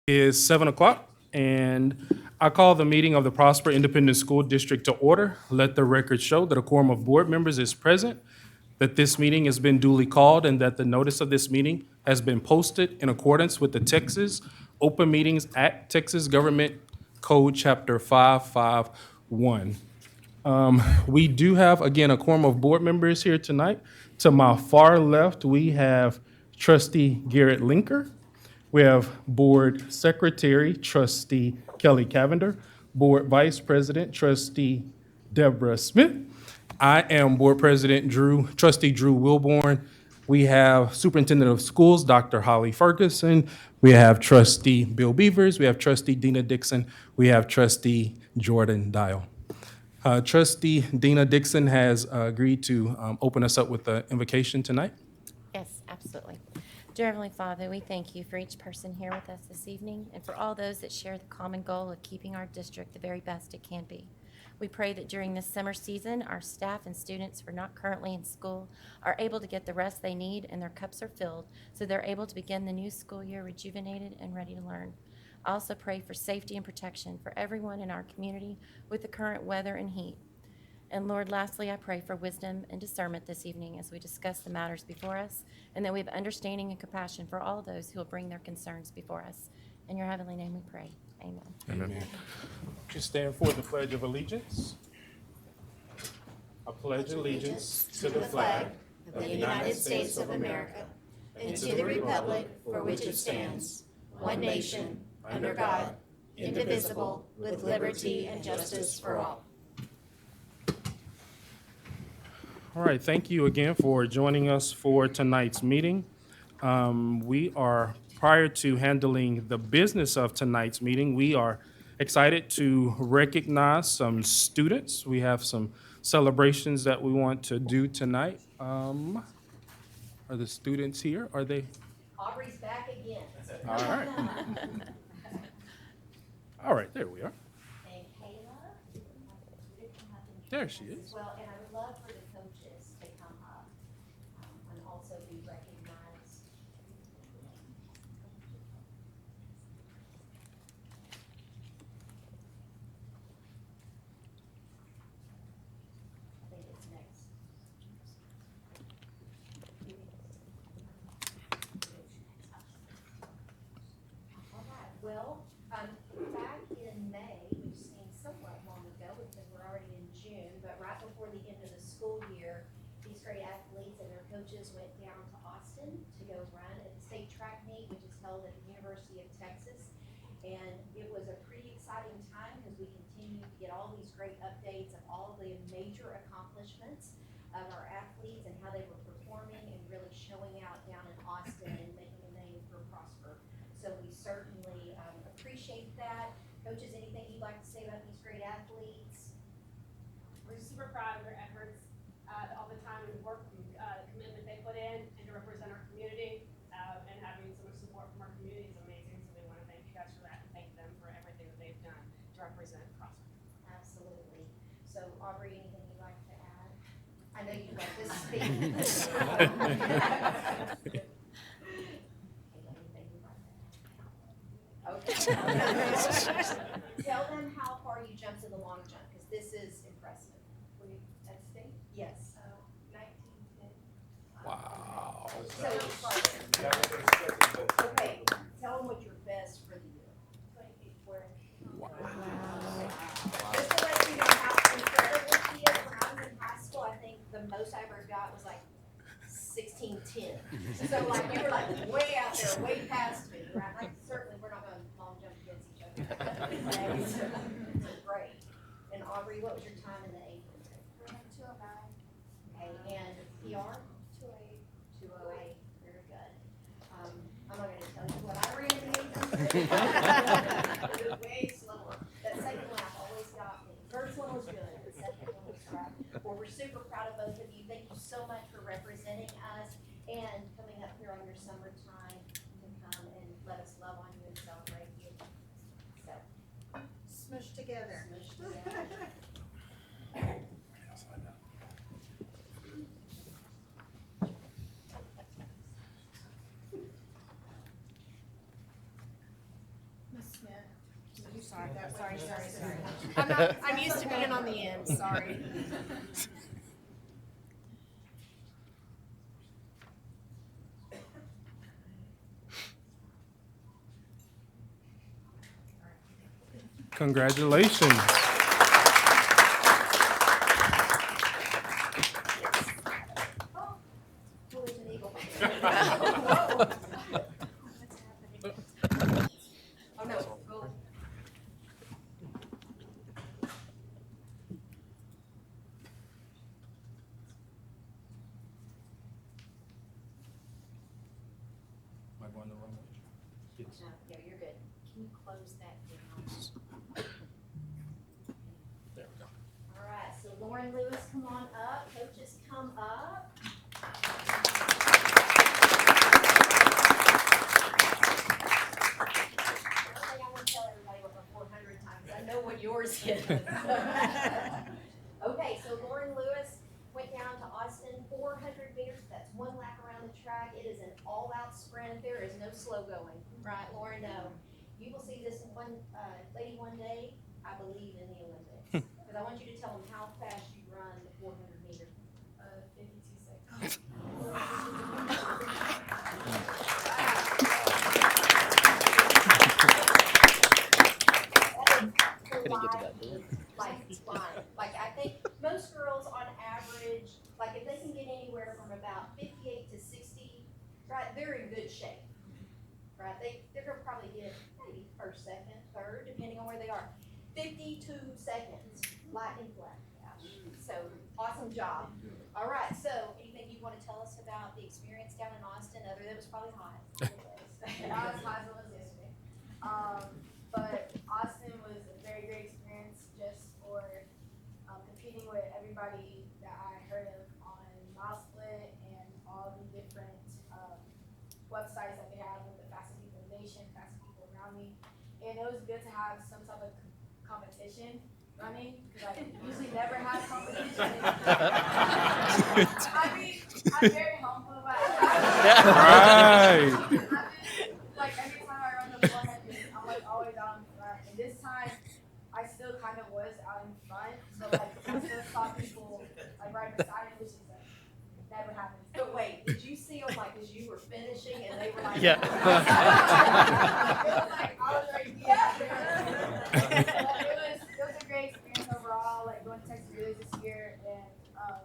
Is 7 o'clock, and I call the meeting of the Prosper Independent School District to order. Let the record show that a quorum of board members is present, that this meeting has been duly called, and that the notice of this meeting has been posted in accordance with the Texas Open Meetings Act, Texas Government Code, Chapter 551. We do have, again, a quorum of board members here tonight. To my far left, we have Trustee Garrett Linker. We have Board Secretary, Trustee Kelly Cavender, Board Vice President, Trustee Deborah Smith. I am Board President Trustee Drew Wilborn. We have Superintendent of Schools, Dr. Holly Ferguson. We have Trustee Bill Beavers. We have Trustee Dina Dixon. We have Trustee Jordan Dial. Trustee Dina Dixon has agreed to open us up with the invocation tonight. Yes, absolutely. Dear Heavenly Father, we thank you for each person here with us this evening and for all those that share the common goal of keeping our district the very best it can be. We pray that during this summer season, our staff and students who are not currently in school are able to get the rest they need and their cups are filled so they're able to begin the new school year rejuvenated and ready to learn. I also pray for safety and protection for everyone in our community with the current weather and heat. And Lord, lastly, I pray for wisdom and discernment this evening as we discuss the matters before us, and that we have understanding and compassion for all those who will bring their concerns before us. In your heavenly name we pray. Amen. Amen. Would you stand for the Pledge of Allegiance? I pledge allegiance to the flag of the United States of America and to the republic for which it stands, one nation, under God, indivisible, with liberty and justice for all. All right, thank you again for joining us for tonight's meeting. Prior to handling the business of tonight's meeting, we are excited to recognize some students. We have some celebrations that we want to do tonight. Are the students here? Are they? Aubrey's back again. All right. All right, there we are. And Kayla, There she is. well, and I would love for the coaches to come up and also be recognized. I think it's next. All right, well, back in May, which seems somewhat long ago because we're already in June, but right before the end of the school year, these great athletes and their coaches went down to Austin to go run at the state track meet, which is held at the University of Texas. And it was a pretty exciting time because we continue to get all these great updates of all the major accomplishments of our athletes and how they were performing and really showing out down in Austin and making a name for Prosper. So we certainly appreciate that. Coaches, anything you'd like to say about these great athletes? We're super proud of their efforts, all the time and work, commitment they put in, and to represent our community, and having so much support from our community is amazing. So we want to thank you guys for that and thank them for everything that they've done to represent Prosper. Absolutely. So Aubrey, anything you'd like to add? I know you'd like to speak. Anything you'd like to add? Okay. Tell them how far you jumped in the long jump, because this is impressive. At state, Yes. 1910. Wow. So, okay, tell them what your best for the year. 28 were. Just to let you know how incredible he is, when I was in high school, I think the most I ever got was like 1610. So like, you were like way out there, way past me, right? Like, certainly, we're not gonna long jump against each other. So, great. And Aubrey, what was your time in the 800? 209. Okay, and PR? 208. 208, very good. I'm not gonna tell you what I ran in the 800. It was way slower. That second lap always got me. First one was good, the second one was rough. Well, we're super proud of both of you. Thank you so much for representing us and coming up here on your summertime to come and let us love on you and celebrate you. So, Smush together. smush together. Sorry. I'm used to being on the end, sorry. Congratulations. Foolish and eagle. Oh, no. Go. Am I going the wrong way? Yes. No, yeah, you're good. Can you close that down? There we go. All right, so Lauren Lewis, come on up. Coaches, come up. I won't tell everybody what my 400 times. I know what yours is. Okay, so Lauren Lewis went down to Austin, 400 meters. That's one lap around the track. It is an all-out sprint. There is no slow going, right, Lauren? No. You will see this one lady one day, I believe, in the Olympics. Because I want you to tell them how fast you run the 400 meters. 52 seconds. Couldn't get to that, like I think most girls on average, like if they can get anywhere from about 58 to 60, right, they're in good shape. Right, they're gonna probably get maybe first, second, third, depending on where they are. 52 seconds, lightning flash. So awesome job. All right, so anything you want to tell us about the experience down in Austin, other than it was probably hot? Not as high as it was yesterday. But Austin was a very great experience just for competing with everybody that I heard of on MileSplit and all the different websites that they have with the fastest people in the nation, fastest people around me. And it was good to have some type of competition running, because I usually never have competition. I mean, I'm very humble, but Right. like every time I run the 400, I'm like always out in front. And this time, I still kind of was out in front, so like I still saw people like right beside me, which is like never happens. But wait, did you see them like as you were finishing and they were like? Yeah. It was like I was right here. It was a great experience overall. Like going to Texas Relays this year and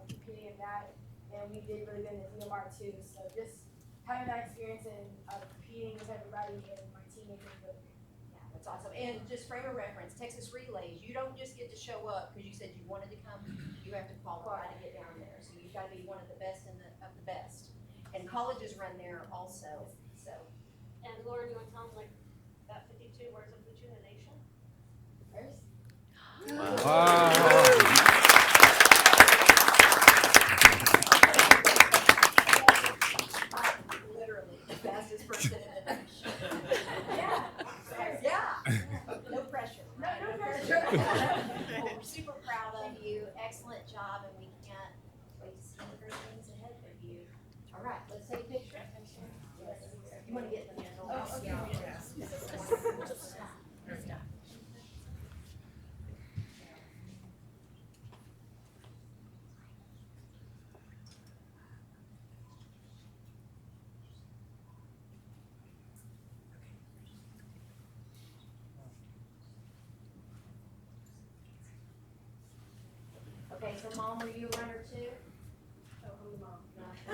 competing in that, and we did really good in the EMR too. So just having that experience and competing with everybody and my teammates was really great. Yeah, that's awesome. And just frame of reference, Texas Relays, you don't just get to show up because you said you wanted to come. You have to qualify to get down there. So you've got to be one of the best of the best. And colleges run there also. So And Lauren, you want to tell them like that 52 words of put you in the nation? first. Wow. Literally the fastest person in the nation. Yeah. No pressure. No pressure. Well, we're super proud of you. Excellent job, and we can't wait to see the great things ahead for you. All right, let's take a picture. You want to get in the middle? Oh, okay. Okay, so Mom, were you a runner too? Oh, who's mom?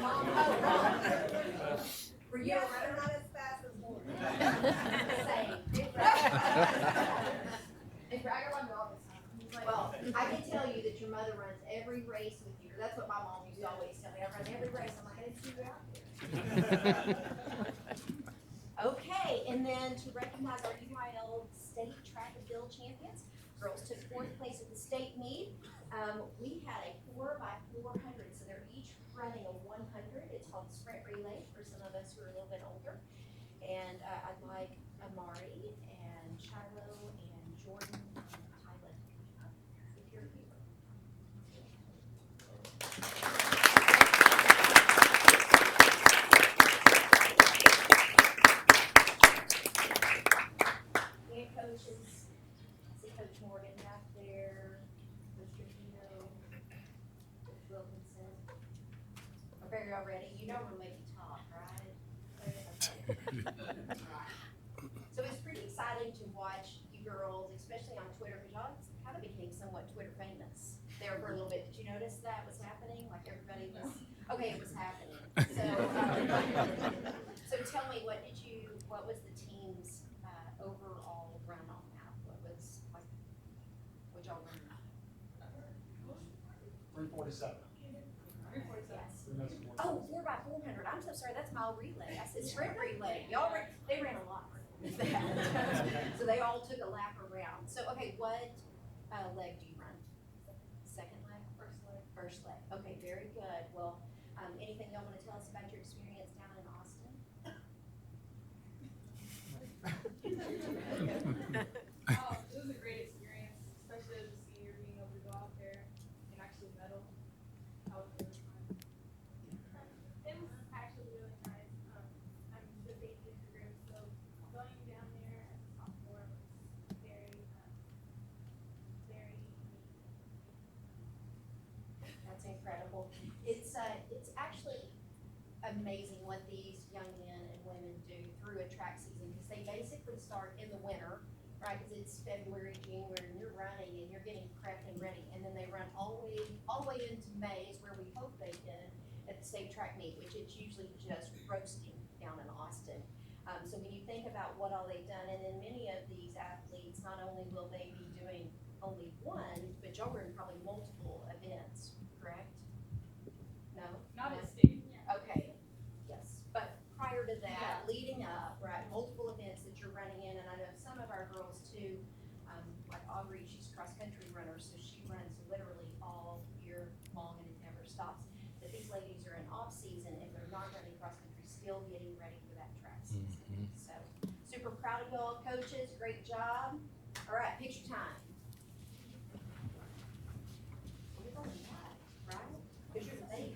Mom, oh, Mom. Were you a runner? not as fast as Lauren. Same. They brag on me all the time. He's like, Well, I can tell you that your mother runs every race with you. That's what my mom used to always tell me. I run every race. I'm like, I didn't see you out there. Okay, and then to recognize our UIL state track and field champions, girls took fourth place at the state meet. We had a 4x400, so they're each running a 100. It's called sprint relay for some of us who are a little bit older. And I'd like Amari and Shiloh and Jordan and Tyler with your paper. And coaches. y'all ready? You know I'm gonna make you talk, right? Okay. Right. So it's pretty exciting to watch you girls, especially on Twitter, because y'all kind of became somewhat Twitter famous there for a little bit. Did you notice that was happening? Like everybody was, okay, it was happening. So, so tell me, what was the team's overall run on that? What was, like, what y'all run? 347. Yes. Oh, 4x400. I'm so sorry. That's mile relay. I said sprint relay. They ran a lot more than that. So they all took a lap around. So, okay, what leg do you run? Second leg? First leg. First leg. Okay, very good. Well, anything y'all want to tell us about your experience down in Austin? It was a great experience, especially as a senior, being able to go out there and actually medal. That was really fun. It was actually really nice. I'm the safety program, so going down there as a sophomore was very That's incredible. It's actually amazing what these young men and women do through a track season, because they basically start in the winter, right? Because it's February, January, and you're running and you're getting prepped and ready, and then they run all the way into May is where we hope they can at the state track meet, which is usually just roasting down in Austin. So when you think about what all they've done, and then many of these athletes, not only will they be doing only one, but y'all were in probably multiple events, correct? No? not No? at state. Okay, yes, but prior to that, leading up, right, multiple events that you're running in, and I know some of our girls too, like Aubrey, she's a cross-country runner, so she runs literally all year long and it never stops. But these ladies are in off-season, if they're not running cross-country, still getting ready for that track season. So, super proud of y'all, coaches, great job. All right, picture time. We're going live, right? Because you're the baby.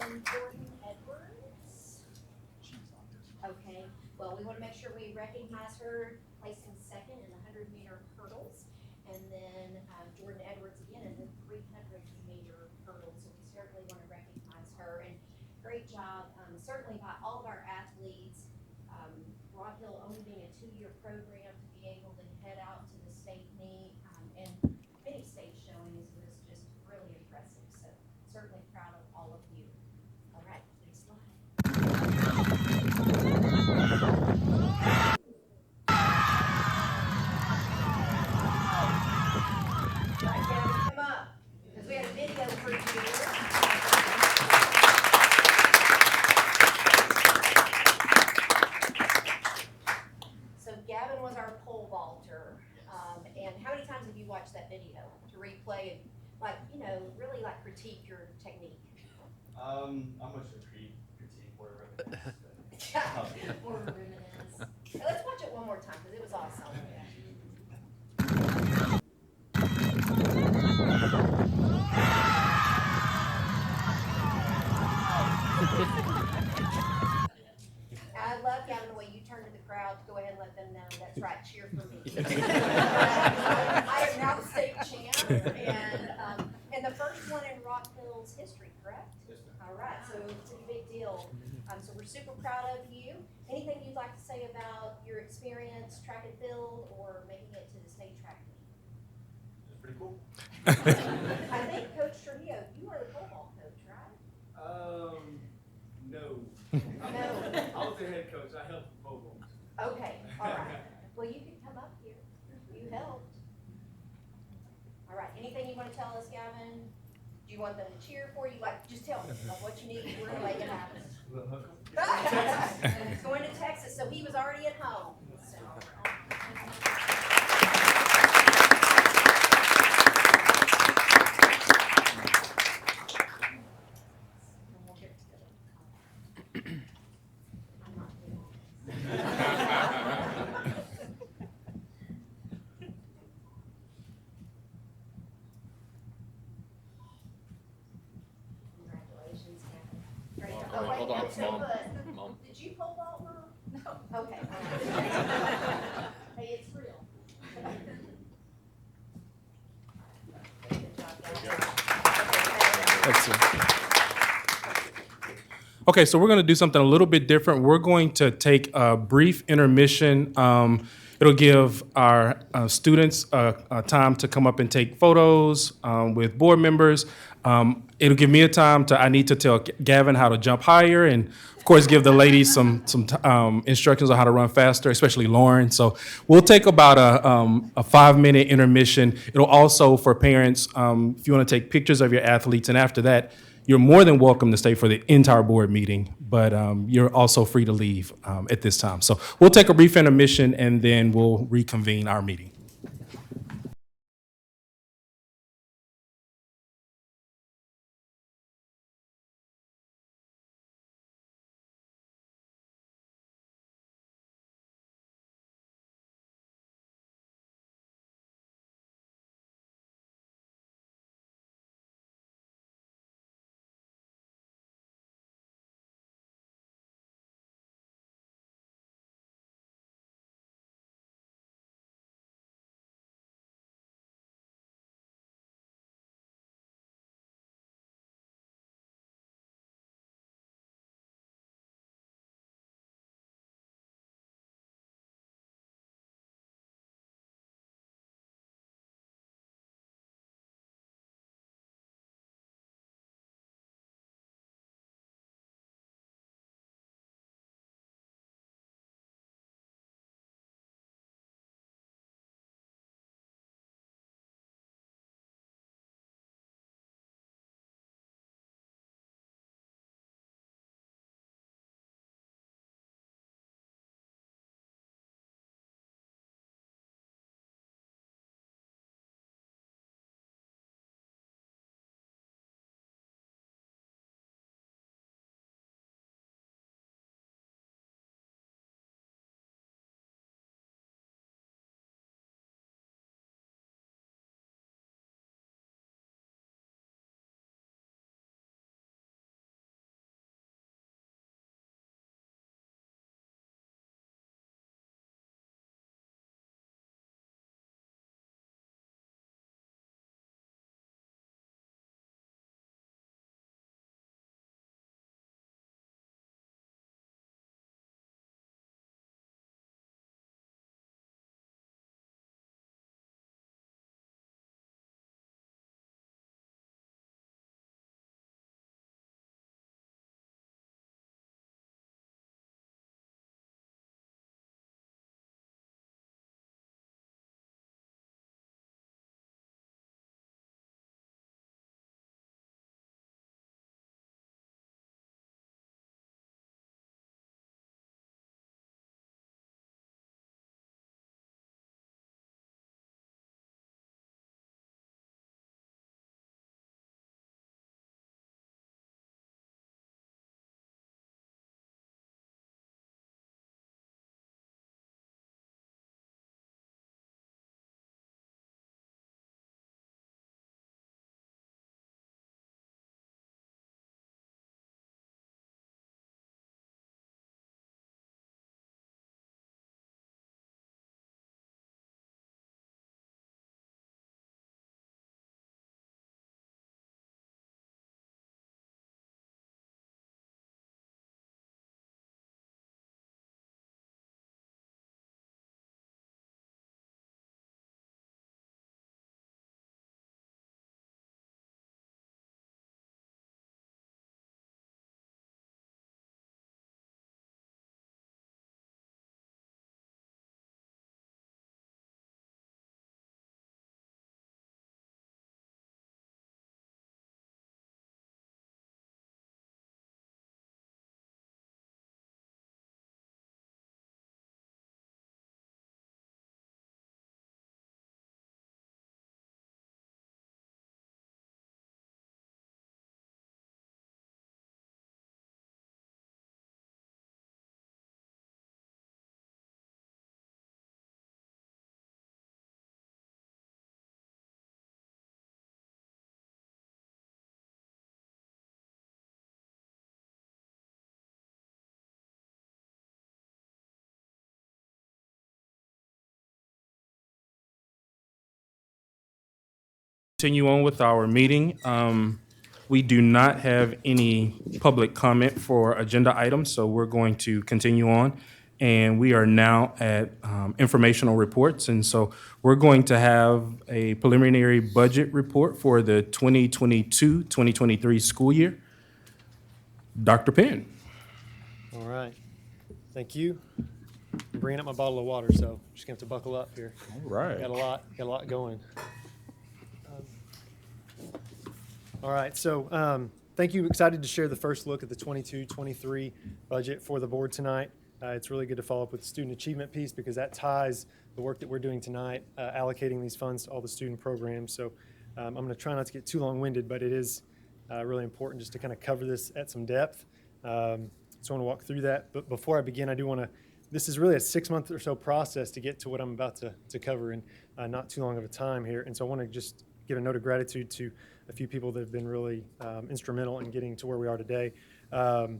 And Jordan Edwards. Okay, well, we want to make sure we recognize her placing second in the 100-meter hurdles. And then Jordan Edwards again in the 300-meter hurdles. So we certainly want to recognize her. And great job, certainly by all of our athletes. Rock Hill only being a 2-year program, to be able to head out to the state meet and many state showings was just really impressive. So certainly proud of all of you. All right, next slide. All right, Gavin, come up, because we have a video for you. So Gavin was our pole vaulter, and how many times have you watched that video to replay and, like, really like critique your technique? I'm much of a critique, more of More reminisce. Let's watch it one more time because it was awesome. I love, Gavin, the way you turn to the crowd to go ahead and let them know that's right, cheer for me. I am now the state champ, and the first one in Rock Hill's history, correct? Yes, ma'am. All right, so it's a big deal. So we're super proud of you. Anything you'd like to say about your experience, track and field, or making it to the state track meet? It's pretty cool. I think Coach Trujillo, you are the pole vault coach, right? No. No. I was their head coach. I helped the pole vault. Okay, all right. Well, you can come up here. You helped. All right, anything you want to tell us, Gavin? Do you want them to cheer for you? Like, just tell me, like, what you need, we're gonna make it happen. Little hook 'em. He's going to Texas, so he was already at home. So. Oh, wait, Hold on, that's so Mom. good. Mom. Did you pole vault, Mom? No. Okay. Hey, it's real. Good job, guys. Excellent. Okay, so we're going to do something a little bit different. We're going to take a brief intermission. It'll give our students time to come up and take photos with board members. It'll give me a time I need to tell Gavin how to jump higher, and of course give the ladies some instructions on how to run faster, especially Lauren. So we'll take about a 5-minute intermission. It'll also, for parents, if you want to take pictures of your athletes, and after that, you're more than welcome to stay for the entire board meeting, but you're also free to leave at this time. So we'll take a brief intermission, and then we'll reconvene our meeting. Continue on with our meeting. We do not have any public comment for agenda items, so we're going to continue on. And we are now at informational reports. And so we're going to have a preliminary budget report for the 2022-2023 school year. Dr. Penn. All right. Thank you. I'm bringing up my bottle of water, so I'm just gonna have to buckle up here. All right. Got a lot going. All right, so thank you. Excited to share the first look at the 22-23 budget for the board tonight. It's really good to follow up with the student achievement piece because that ties the work that we're doing tonight, allocating these funds to all the student programs. So I'm going to try not to get too long-winded, but it is really important just to kind of cover this at some depth. So I want to walk through that. But before I begin, I do want to, this is really a 6-month or so process to get to what I'm about to cover in not too long of a time here. And so I want to just give a note of gratitude to a few people that have been really instrumental in getting to where we are today. So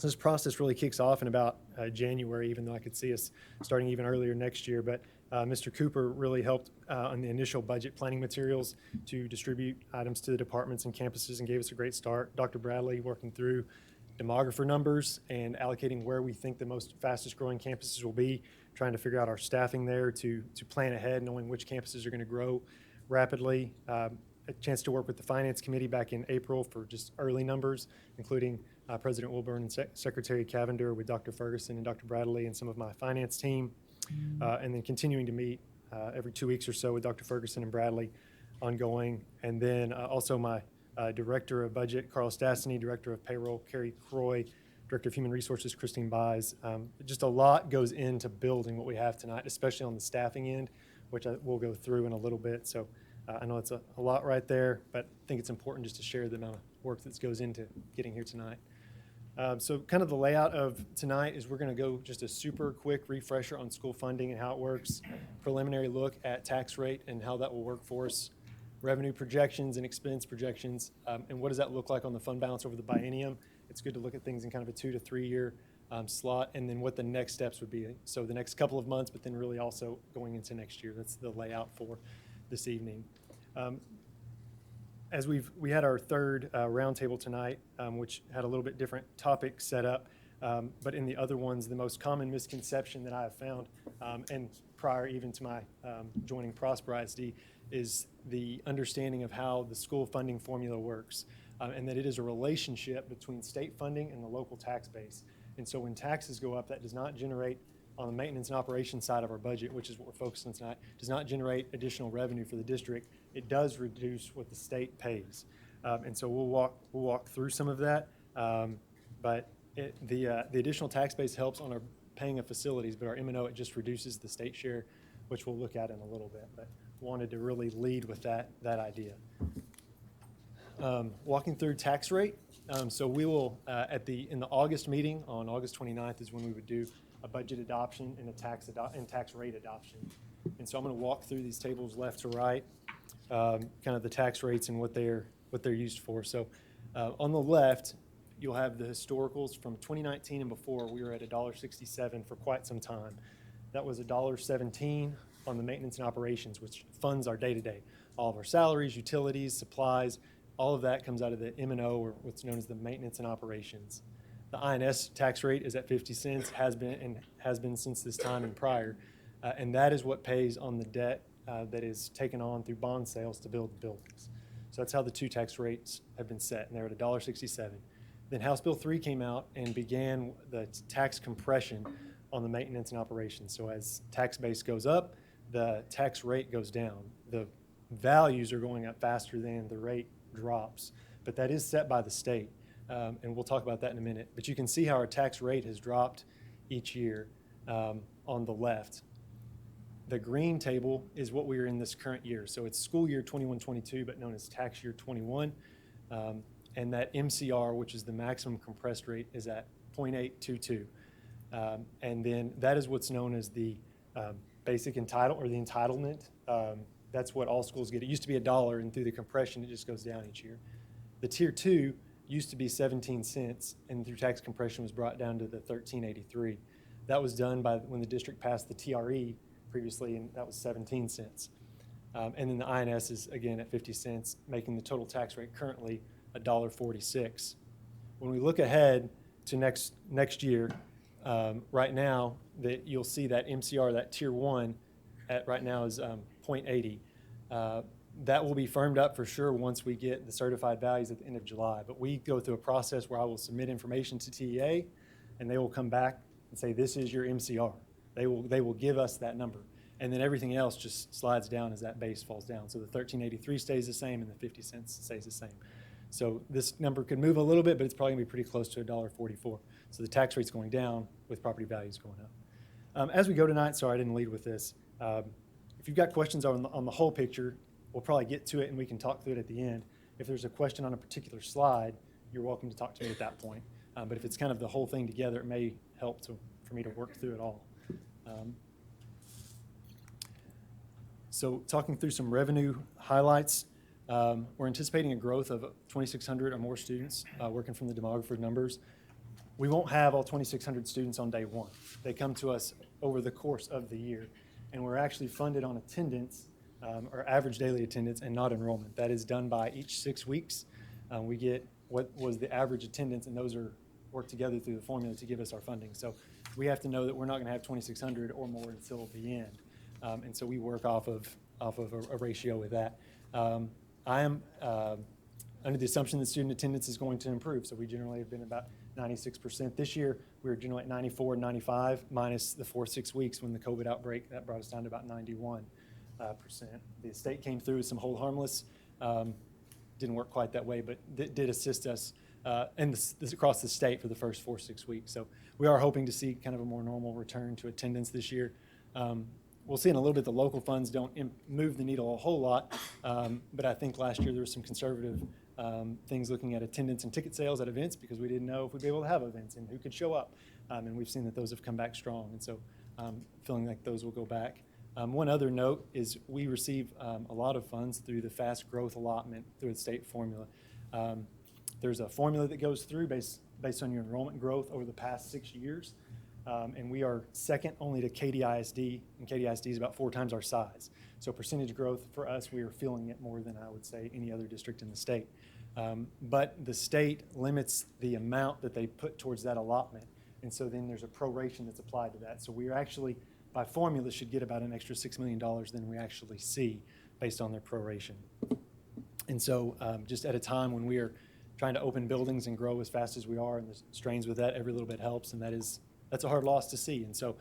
this process really kicks off in about January, even though I could see us starting even earlier next year. But Mr. Cooper really helped on the initial budget planning materials to distribute items to the departments and campuses and gave us a great start. Dr. Bradley working through demographer numbers and allocating where we think the most fastest growing campuses will be, trying to figure out our staffing there to plan ahead, knowing which campuses are going to grow rapidly. A chance to work with the Finance Committee back in April for just early numbers, including President Wilburn and Secretary Cavender with Dr. Ferguson and Dr. Bradley and some of my finance team, and then continuing to meet every 2 weeks or so with Dr. Ferguson and Bradley ongoing. And then also my Director of Budget, Carl Stastny, Director of Payroll, Carrie Croy, Director of Human Resources, Christine Buys. Just a lot goes into building what we have tonight, especially on the staffing end, which I will go through in a little bit. So I know it's a lot right there, but I think it's important just to share the amount of work that goes into getting here tonight. So kind of the layout of tonight is we're going to go just a super quick refresher on school funding and how it works, preliminary look at tax rate and how that will work for us, revenue projections and expense projections, and what does that look like on the fund balance over the biennium. It's good to look at things in kind of a 2 to 3 year slot, and then what the next steps would be. So the next couple of months, but then really also going into next year. That's the layout for this evening. As we had our third roundtable tonight, which had a little bit different topic set up, but in the other ones, the most common misconception that I have found, and prior even to my joining Prosper ISD, is the understanding of how the school funding formula works, and that it is a relationship between state funding and the local tax base. And so when taxes go up, that does not generate, on the maintenance and operations side of our budget, which is what we're focused on tonight, does not generate additional revenue for the district. It does reduce what the state pays. And so we'll walk through some of that. But the additional tax base helps on our paying of facilities, but our M&O, it just reduces the state share, which we'll look at in a little bit. But wanted to really lead with that idea. Walking through tax rate. So we will, in the August meeting on August 29th is when we would do a budget adoption and a tax rate adoption. And so I'm going to walk through these tables left to right, kind of the tax rates and what they're used for. So on the left, you'll have the historicals from 2019 and before. We were at $1.67 for quite some time. That was $1.17 on the maintenance and operations, which funds our day-to-day. All of our salaries, utilities, supplies, all of that comes out of the M&O, or what's known as the maintenance and operations. The INS tax rate is at 50 cents, has been since this time and prior, and that is what pays on the debt that is taken on through bond sales to build the buildings. So that's how the two tax rates have been set, and they're at $1.67. Then House Bill 3 came out and began the tax compression on the maintenance and operations. So as tax base goes up, the tax rate goes down. The values are going up faster than the rate drops, but that is set by the state. And we'll talk about that in a minute. But you can see how our tax rate has dropped each year on the left. The green table is what we are in this current year. So it's school year 21-22, but known as tax year 21. And that MCR, which is the maximum compressed rate, is at 0.822. And then that is what's known as the basic entitlement, or the entitlement. That's what all schools get. It used to be $1, and through the compression, it just goes down each year. The tier 2 used to be 17 cents, and through tax compression was brought down to the $13.83. That was done by when the district passed the TRE previously, and that was 17 cents. And then the INS is, again, at 50 cents, making the total tax rate currently $1.46. When we look ahead to next year, right now, that you'll see that MCR, that Tier 1, at right now is 0.80. That will be firmed up for sure once we get the certified values at the end of July. But we go through a process where I will submit information to TEA, and they will come back and say, this is your MCR. They will give us that number. And then everything else just slides down as that base falls down. So the 1383 stays the same and the 50 cents stays the same. So this number could move a little bit, but it's probably gonna be pretty close to $1.44. So the tax rate's going down with property values going up. As we go tonight, sorry I didn't lead with this. If you've got questions on the whole picture, we'll probably get to it and we can talk through it at the end. If there's a question on a particular slide, you're welcome to talk to me at that point. But if it's kind of the whole thing together, it may help for me to work through it all. So talking through some revenue highlights, we're anticipating a growth of 2,600 or more students working from the demographer numbers. We won't have all 2,600 students on day one. They come to us over the course of the year, and we're actually funded on attendance, or average daily attendance, and not enrollment. That is done by each 6 weeks. We get what was the average attendance, and those are worked together through the formula to give us our funding. So we have to know that we're not going to have 2,600 or more until the end. And so we work off of a ratio with that. I am under the assumption that student attendance is going to improve. So we generally have been about 96%. This year, we were generally at 94 and 95, minus the 4-6 weeks when the COVID outbreak. That brought us down to about 91%. The state came through with some hold harmless. Didn't work quite that way, but did assist us and this across the state for the first 4-6 weeks. So we are hoping to see kind of a more normal return to attendance this year. We'll see in a little bit the local funds don't move the needle a whole lot, but I think last year there was some conservative things looking at attendance and ticket sales at events because we didn't know if we'd be able to have events and who could show up. And we've seen that those have come back strong, and so feeling like those will go back. One other note is we receive a lot of funds through the fast growth allotment through the state formula. There's a formula that goes through based on your enrollment growth over the past 6 years. And we are second only to KDISD, and KDISD is about 4 times our size. So percentage growth for us, we are feeling it more than I would say any other district in the state. But the state limits the amount that they put towards that allotment. And so then there's a proration that's applied to that. So we are actually, by formula, should get about an extra $6 million than we actually see based on their proration. And so just at a time when we are trying to open buildings and grow as fast as we are, and the strains with that, every little bit helps, and that's a hard loss to see. And so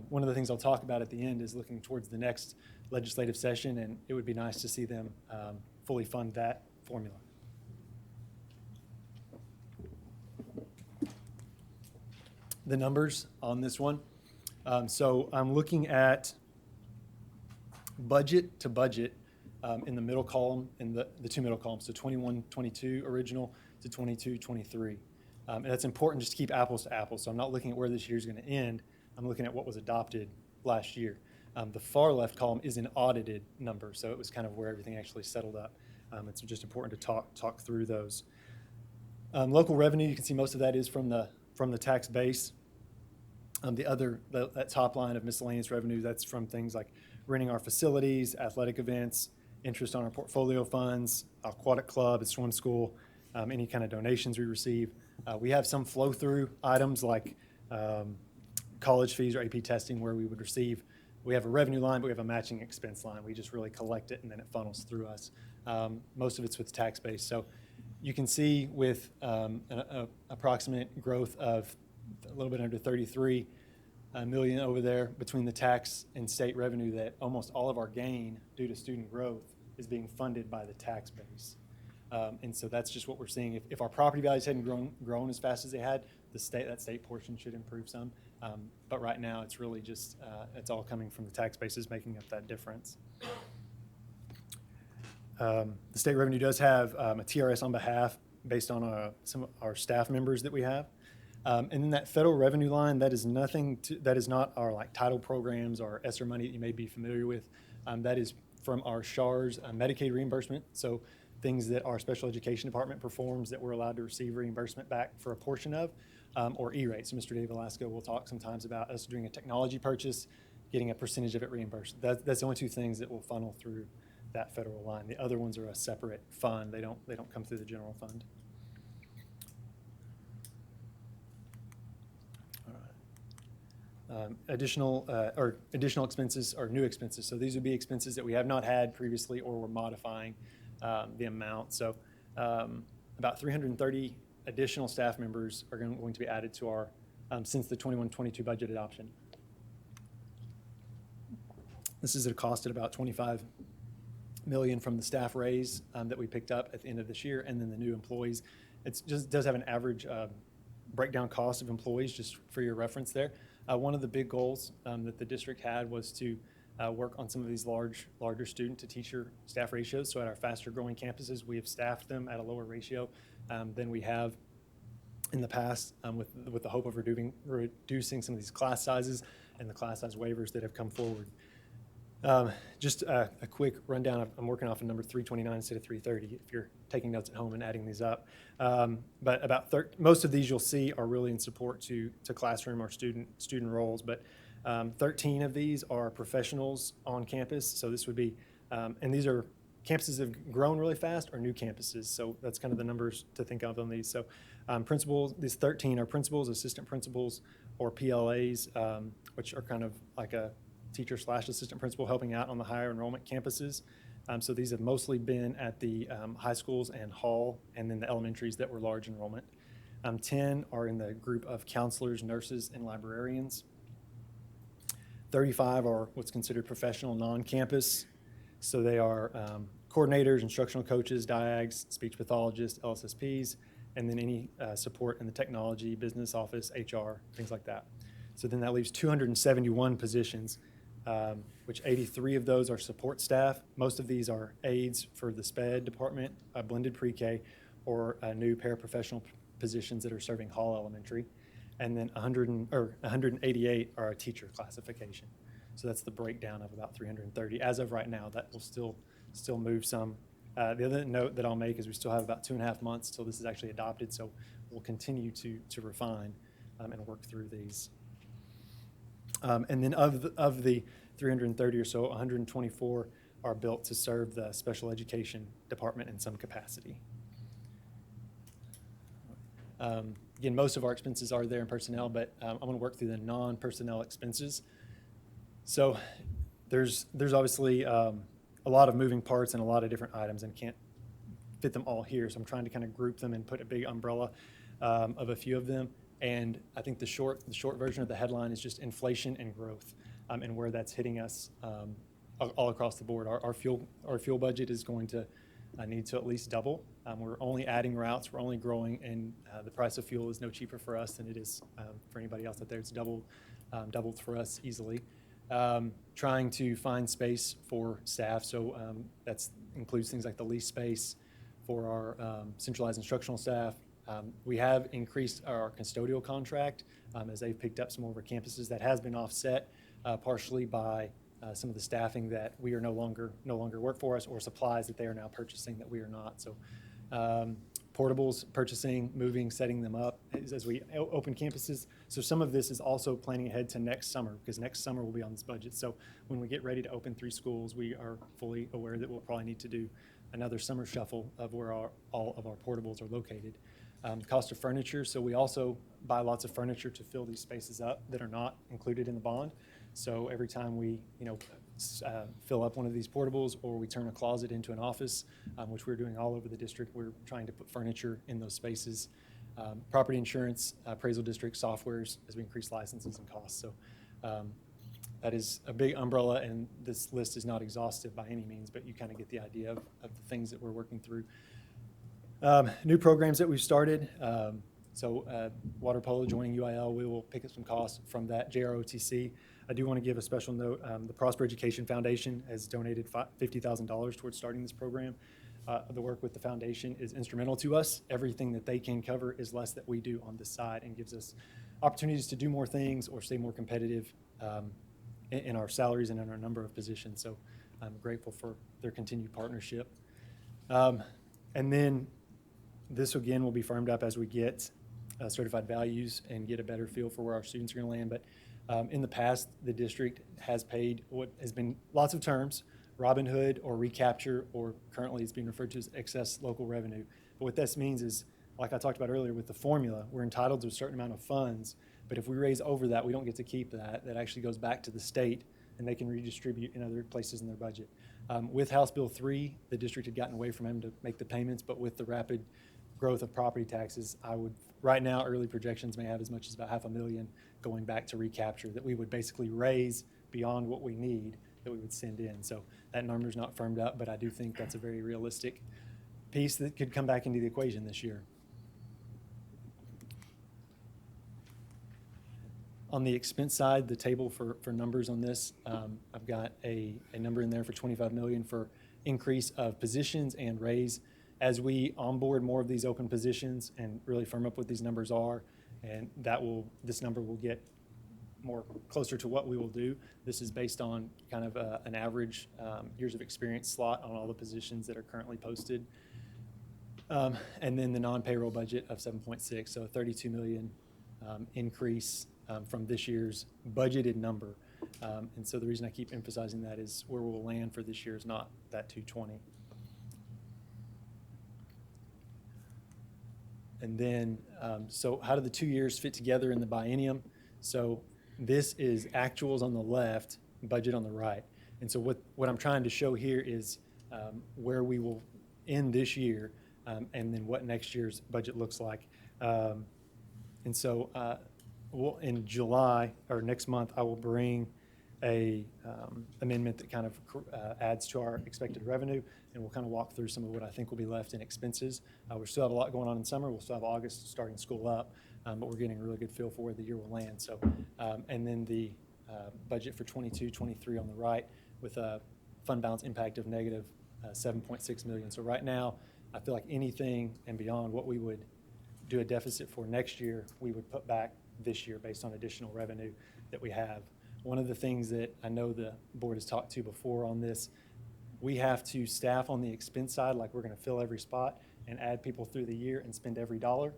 one of the things I'll talk about at the end is looking towards the next legislative session, and it would be nice to see them fully fund that formula. The numbers on this one. So I'm looking at budget to budget in the middle column, in the 2 middle columns, so 21-22 original to 22-23. And that's important just to keep apples to apples. So I'm not looking at where this year's going to end. I'm looking at what was adopted last year. The far left column is an audited number, so it was kind of where everything actually settled up. It's just important to talk through those. Local revenue, you can see most of that is from the tax base. That top line of miscellaneous revenue, that's from things like renting our facilities, athletic events, interest on our portfolio funds, aquatic club, swim school, any kind of donations we receive. We have some flow-through items like college fees or AP testing where we have a revenue line, but we have a matching expense line. We just really collect it and then it funnels through us. Most of it's with tax base. So you can see with an approximate growth of a little bit under 33 million over there between the tax and state revenue that almost all of our gain due to student growth is being funded by the tax base. And so that's just what we're seeing. If our property values hadn't grown as fast as they had, that state portion should improve some. But right now, it's really just, it's all coming from the tax bases making up that difference. The state revenue does have a TRS on behalf based on some of our staff members that we have. And then that federal revenue line, that is not our like title programs or ESSER money that you may be familiar with. That is from our SHARS Medicaid reimbursement. So things that our special education department performs that we're allowed to receive reimbursement back for a portion of, or E-rate. So Mr. Dave Velasco will talk sometimes about us doing a technology purchase getting a percentage of it reimbursed. That's the only two things that will funnel through that federal line. The other ones are a separate fund. They don't come through the general fund. All right. Additional expenses or new expenses. So these would be expenses that we have not had previously or we're modifying the amount. So about 330 additional staff members are going to be added to our since the 21-22 budget adoption. This is at a cost at about $25 million from the staff raise that we picked up at the end of this year, and then the new employees. It just does have an average breakdown cost of employees, just for your reference there. One of the big goals that the district had was to work on some of these larger student to teacher staff ratios. So at our faster growing campuses, we have staffed them at a lower ratio than we have in the past, with the hope of reducing some of these class sizes and the class size waivers that have come forward. Just a quick rundown. I'm working off of number 329 instead of 330 if you're taking notes at home and adding these up. But about most of these you'll see are really in support to classroom or student roles. But 13 of these are professionals on campus. So this would be, and these are campuses that have grown really fast or new campuses. So that's kind of the numbers to think of on these. So principals, these 13 are principals, assistant principals, or PLAs, which are kind of like a teacher/assistant principal helping out on the higher enrollment campuses. So these have mostly been at the high schools and Hall, and then the elementaries that were large enrollment. 10 are in the group of counselors, nurses, and librarians. 35 are what's considered professional non-campus. So they are coordinators, instructional coaches, DIAGs, speech pathologists, LSSPs, and then any support in the technology, business office, HR, things like that. So then that leaves 271 positions, which 83 of those are support staff. Most of these are aides for the SPED department, blended pre-K, or new paraprofessional positions that are serving Hall Elementary. And then 188 are a teacher classification. So that's the breakdown of about 330. As of right now, that will still move some. The other note that I'll make is we still have about 2.5 months till this is actually adopted, so we'll continue to refine and work through these. And then of the 330 or so, 124 are built to serve the special education department in some capacity. Again, most of our expenses are there in personnel, but I'm going to work through the non-personnel expenses. So there's obviously a lot of moving parts and a lot of different items, and can't fit them all here. So I'm trying to kind of group them and put a big umbrella of a few of them. And I think the short version of the headline is just inflation and growth, and where that's hitting us all across the board. Our fuel budget is going to need to at least double. We're only adding routes, we're only growing, and the price of fuel is no cheaper for us than it is for anybody else out there. It's doubled for us easily. Trying to find space for staff, so that includes things like the lease space for our centralized instructional staff. We have increased our custodial contract as they've picked up some more of our campuses. That has been offset partially by some of the staffing that we are no longer work for us, or supplies that they are now purchasing that we are not. So portables, purchasing, moving, setting them up as we open campuses. So some of this is also planning ahead to next summer, because next summer we'll be on this budget. So when we get ready to open 3 schools, we are fully aware that we'll probably need to do another summer shuffle of where all of our portables are located. Cost of furniture, so we also buy lots of furniture to fill these spaces up that are not included in the bond. So every time we, fill up one of these portables, or we turn a closet into an office, which we're doing all over the district, we're trying to put furniture in those spaces. Property insurance, appraisal district softwares as we increase licenses and costs. So that is a big umbrella, and this list is not exhaustive by any means, but you kind of get the idea of the things that we're working through. New programs that we've started. Water polo joining UIL, we will pick up some costs from that. JROTC. I do want to give a special note. The Prosper Education Foundation has donated $50,000 towards starting this program. The work with the foundation is instrumental to us. Everything that they can cover is less that we do on this side, and gives us opportunities to do more things or stay more competitive in our salaries and in our number of positions. So I'm grateful for their continued partnership. And then this again will be firmed up as we get certified values and get a better feel for where our students are going to land. But In the past, the district has paid what has been lots of terms, Robin Hood or recapture, or currently it's being referred to as excess local revenue. But what this means is, like I talked about earlier with the formula, we're entitled to a certain amount of funds, but if we raise over that, we don't get to keep that. That actually goes back to the state, and they can redistribute in other places in their budget. With House Bill 3, the district had gotten away from having to make the payments, but with the rapid growth of property taxes, right now, early projections may have as much as about $500,000 going back to recapture that we would basically raise beyond what we need that we would send in. So that number's not firmed up, but I do think that's a very realistic piece that could come back into the equation this year. On the expense side, the table for numbers on this, I've got a number in there for $25 million for increase of positions and raise. As we onboard more of these open positions and really firm up what these numbers are, and this number will get more closer to what we will do. This is based on kind of an average years of experience slot on all the positions that are currently posted. And then the non-payroll budget of 7.6, so a 32 million increase from this year's budgeted number. And so the reason I keep emphasizing that is where we'll land for this year is not that 220. And then, so how do the 2 years fit together in the biennium? So this is actuals on the left, budget on the right. And so what I'm trying to show here is where we will end this year, and then what next year's budget looks like. And so in July, or next month, I will bring a amendment that kind of adds to our expected revenue, and we'll kind of walk through some of what I think will be left in expenses. We still have a lot going on in summer. We'll still have August starting school up, but we're getting a really good feel for where the year will land. So, and then the budget for 22-23 on the right with a fund balance impact of negative 7.6 million. So right now, I feel like anything and beyond what we would do a deficit for next year, we would put back this year based on additional revenue that we have. One of the things that I know the board has talked to before on this, we have to staff on the expense side like we're going to fill every spot and add people through the year and spend every dollar.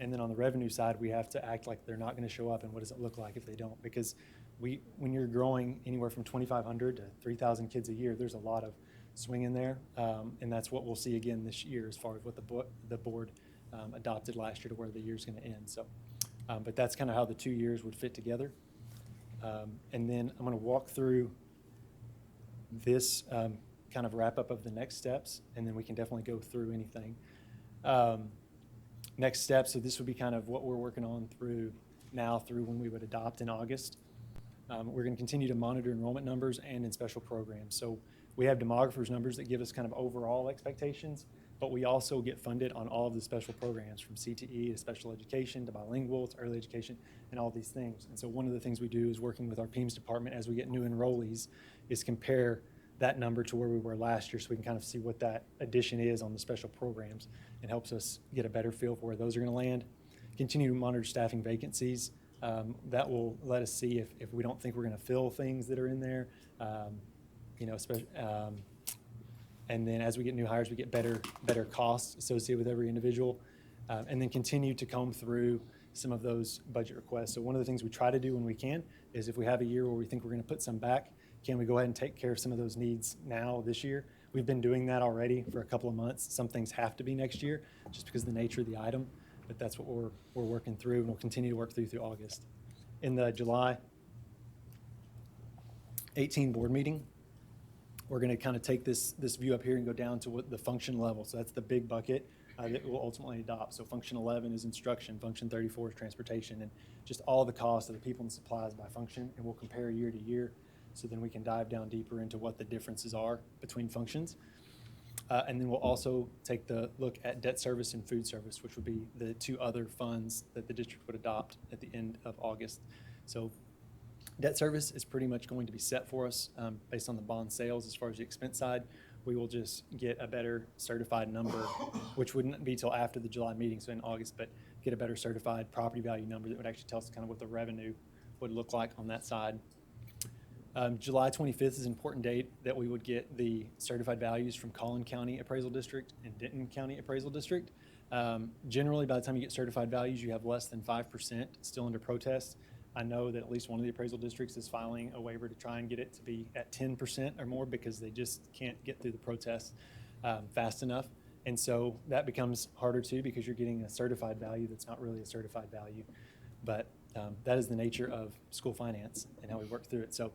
And then on the revenue side, we have to act like they're not going to show up, and what does it look like if they don't? Because when you're growing anywhere from 2,500 to 3,000 kids a year, there's a lot of swing in there, and that's what we'll see again this year as far as what the board adopted last year to where the year's going to end. So, but that's kind of how the 2 years would fit together. And then I'm going to walk through this kind of wrap up of the next steps, and then we can definitely go through anything. Next steps, so this would be kind of what we're working on through when we would adopt in August. We're going to continue to monitor enrollment numbers and in special programs. So we have demographers numbers that give us kind of overall expectations, but we also get funded on all of the special programs, from CTE to special education to bilingual to early education and all these things. And so one of the things we do is working with our PEMS department as we get new enrollees is compare that number to where we were last year so we can kind of see what that addition is on the special programs, and helps us get a better feel for where those are going to land. Continue to monitor staffing vacancies. That will let us see if we don't think we're going to fill things that are in there, and then as we get new hires, we get better costs associated with every individual, and then continue to comb through some of those budget requests. So one of the things we try to do when we can is if we have a year where we think we're going to put some back, can we go ahead and take care of some of those needs now this year? We've been doing that already for a couple of months. Some things have to be next year just because of the nature of the item, but that's what we're working through, and we'll continue to work through August. In the July 18 board meeting, we're going to kind of take this view up here and go down to what the function level. So that's the big bucket that we'll ultimately adopt. So function 11 is instruction, function 34 is transportation, and just all the costs of the people and supplies by function, and we'll compare year to year. So then we can dive down deeper into what the differences are between functions. And then we'll also take the look at debt service and food service, which would be the two other funds that the district would adopt at the end of August. So debt service is pretty much going to be set for us based on the bond sales. As far as the expense side, we will just get a better certified number, which wouldn't be till after the July meeting, so in August, but get a better certified property value number that would actually tell us kind of what the revenue would look like on that side. July 25th is an important date that we would get the certified values from Collin County Appraisal District and Denton County Appraisal District. Generally, by the time you get certified values, you have less than 5% still under protest. I know that at least one of the appraisal districts is filing a waiver to try and get it to be at 10% or more because they just can't get through the process fast enough. And so that becomes harder too because you're getting a certified value that's not really a certified value. But that is the nature of school finance and how we work through it. So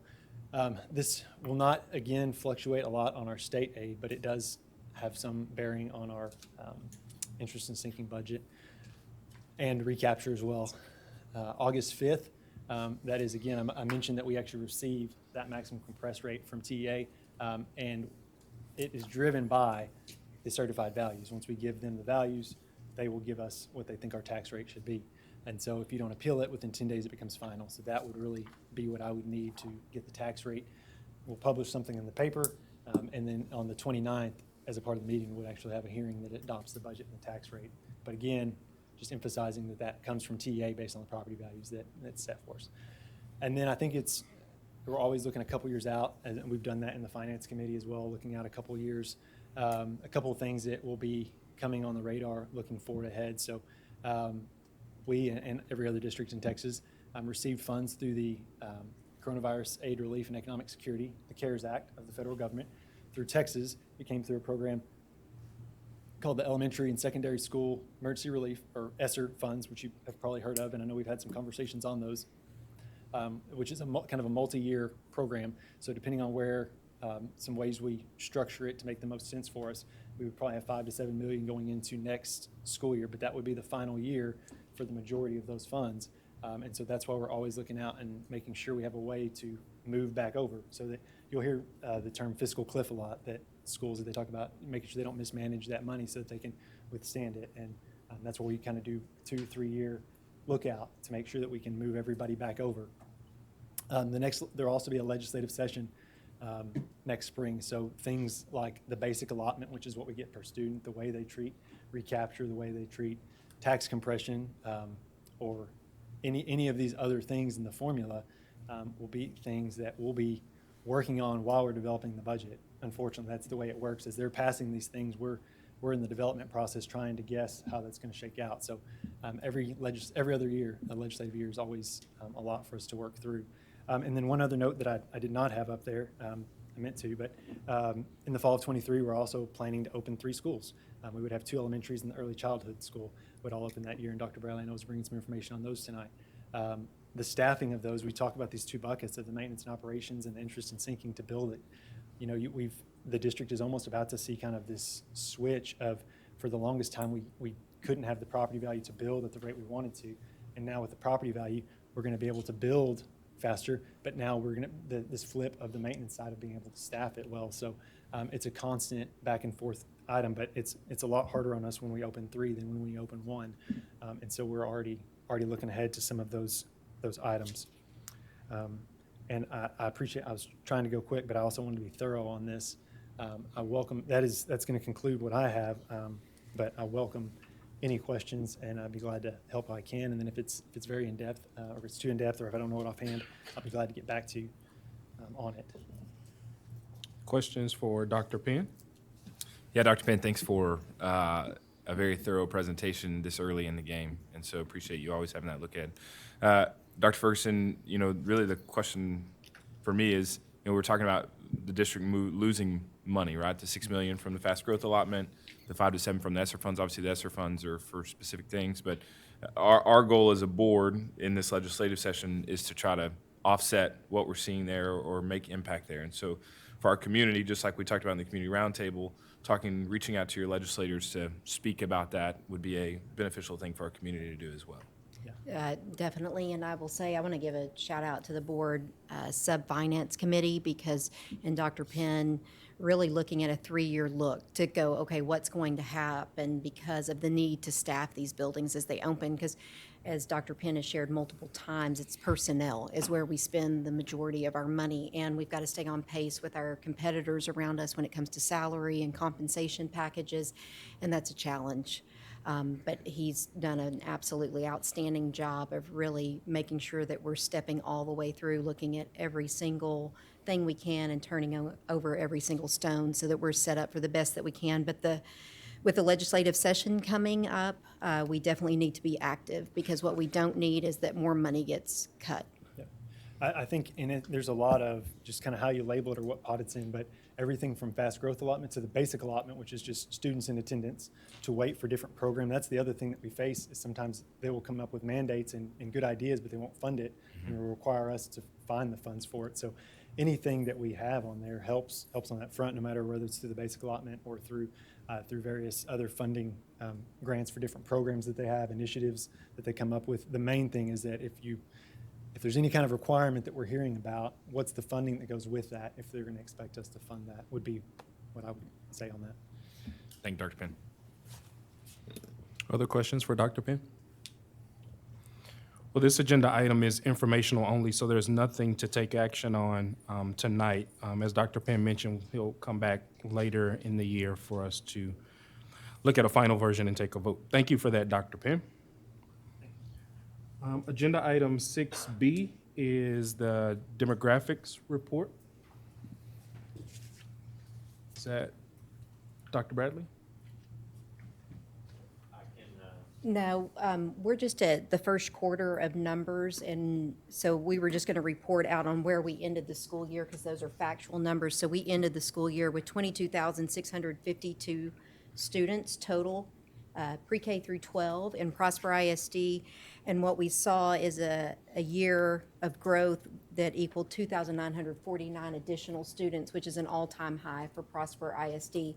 this will not, again, fluctuate a lot on our state aid, but it does have some bearing on our interest and sinking budget and recapture as well. August 5th, that is, again, I mentioned that we actually received that maximum compress rate from TEA, and it is driven by the certified values. Once we give them the values, they will give us what they think our tax rate should be. And so if you don't appeal it, within 10 days it becomes final. So that would really be what I would need to get the tax rate. We'll publish something in the paper, and then on the 29th, as a part of the meeting, we'll actually have a hearing that adopts the budget and the tax rate. But again, just emphasizing that that comes from TEA based on the property values that's set for us. And then I think we're always looking a couple years out, and we've done that in the Finance Committee as well, looking out a couple years. A couple of things that will be coming on the radar looking forward ahead. So we and every other district in Texas received funds through the Coronavirus Aid Relief and Economic Security, the CARES Act of the federal government. Through Texas, it came through a program called the Elementary and Secondary School Emergency Relief, or ESSER funds, which you have probably heard of, and I know we've had some conversations on those, which is kind of a multi-year program. So depending on where some ways we structure it to make the most sense for us, we would probably have $5 to $7 million going into next school year, but that would be the final year for the majority of those funds. And so that's why we're always looking out and making sure we have a way to move back over, so that you'll hear the term fiscal cliff a lot, that schools that they talk about making sure they don't mismanage that money so that they can withstand it. And that's where we kind of do 2-3 year lookout to make sure that we can move everybody back over. There'll also be a legislative session next spring. So things like the basic allotment, which is what we get per student, the way they treat recapture, the way they treat tax compression, or any of these other things in the formula will be things that we'll be working on while we're developing the budget. Unfortunately, that's the way it works. As they're passing these things, we're in the development process trying to guess how that's going to shake out. So every other year, a legislative year is always a lot for us to work through. And then one other note that I did not have up there, I meant to, but in the fall of '23, we're also planning to open 3 schools. We would have 2 elementaries and the early childhood school would all open that year, and Dr. Bradley, I know, is bringing some information on those tonight. The staffing of those, we talk about these 2 buckets of the maintenance and operations and the interest in sinking to build it. You know, the district is almost about to see kind of this switch of, for the longest time, we couldn't have the property value to build at the rate we wanted to. And now with the property value, we're going to be able to build faster, but now we're going to, this flip of the maintenance side of being able to staff it well. So it's a constant back and forth item, but it's a lot harder on us when we open 3 than when we open 1. And so we're already looking ahead to some of those items. And I appreciate, I was trying to go quick, but I also wanted to be thorough on this. I welcome, that's going to conclude what I have, but I welcome any questions, and I'd be glad to help if I can. And then if it's very in-depth, or if it's too in-depth, or if I don't know it offhand, I'll be glad to get back to you on it. Questions for Dr. Penn? Yeah, Dr. Penn, thanks for a very thorough presentation this early in the game, and so appreciate you always having that look at. Dr. Ferguson, you know, really the question for me is, you know, we're talking about the district losing money, right? The $6 million from the fast growth allotment, the 5 to 7 from the ESSER funds. Obviously, the ESSER funds are for specific things, but our goal as a board in this legislative session is to try to offset what we're seeing there or make impact there. And so for our community, just like we talked about in the community roundtable, reaching out to your legislators to speak about that would be a beneficial thing for our community to do as well. Definitely, and I will say I want to give a shout out to the board sub-finance committee, because, and Dr. Penn, really looking at a 3-year look to go, okay, what's going to happen because of the need to staff these buildings as they open, because as Dr. Penn has shared multiple times, it's personnel is where we spend the majority of our money, and we've got to stay on pace with our competitors around us when it comes to salary and compensation packages, and that's a challenge. But he's done an absolutely outstanding job of really making sure that we're stepping all the way through, looking at every single thing we can and turning over every single stone so that we're set up for the best that we can. But with the legislative session coming up, we definitely need to be active, because what we don't need is that more money gets cut. Yeah. I think in it, there's a lot of just kind of how you label it or what pot it's in, but everything from fast growth allotment to the basic allotment, which is just students in attendance, to wait for different program. That's the other thing that we face, is sometimes they will come up with mandates and good ideas, but they won't fund it, and it will require us to find the funds for it. So anything that we have on there helps on that front, no matter whether it's through the basic allotment or through various other funding grants for different programs that they have, initiatives that they come up with. The main thing is that if there's any kind of requirement that we're hearing about, what's the funding that goes with that, if they're going to expect us to fund that, would be what I would say on that. Thank you, Dr. Penn. Other questions for Dr. Penn? Well, this agenda item is informational only, so there's nothing to take action on tonight. As Dr. Penn mentioned, he'll come back later in the year for us to look at a final version and take a vote. Thank you for that, Dr. Penn. Agenda item 6B is the demographics report. Is that Dr. Bradley? No, we're just at the first quarter of numbers, and so we were just going to report out on where we ended the school year, because those are factual numbers. So we ended the school year with 22,652 students total, pre-K through 12 in Prosper ISD, and what we saw is a year of growth that equaled 2,949 additional students, which is an all-time high for Prosper ISD.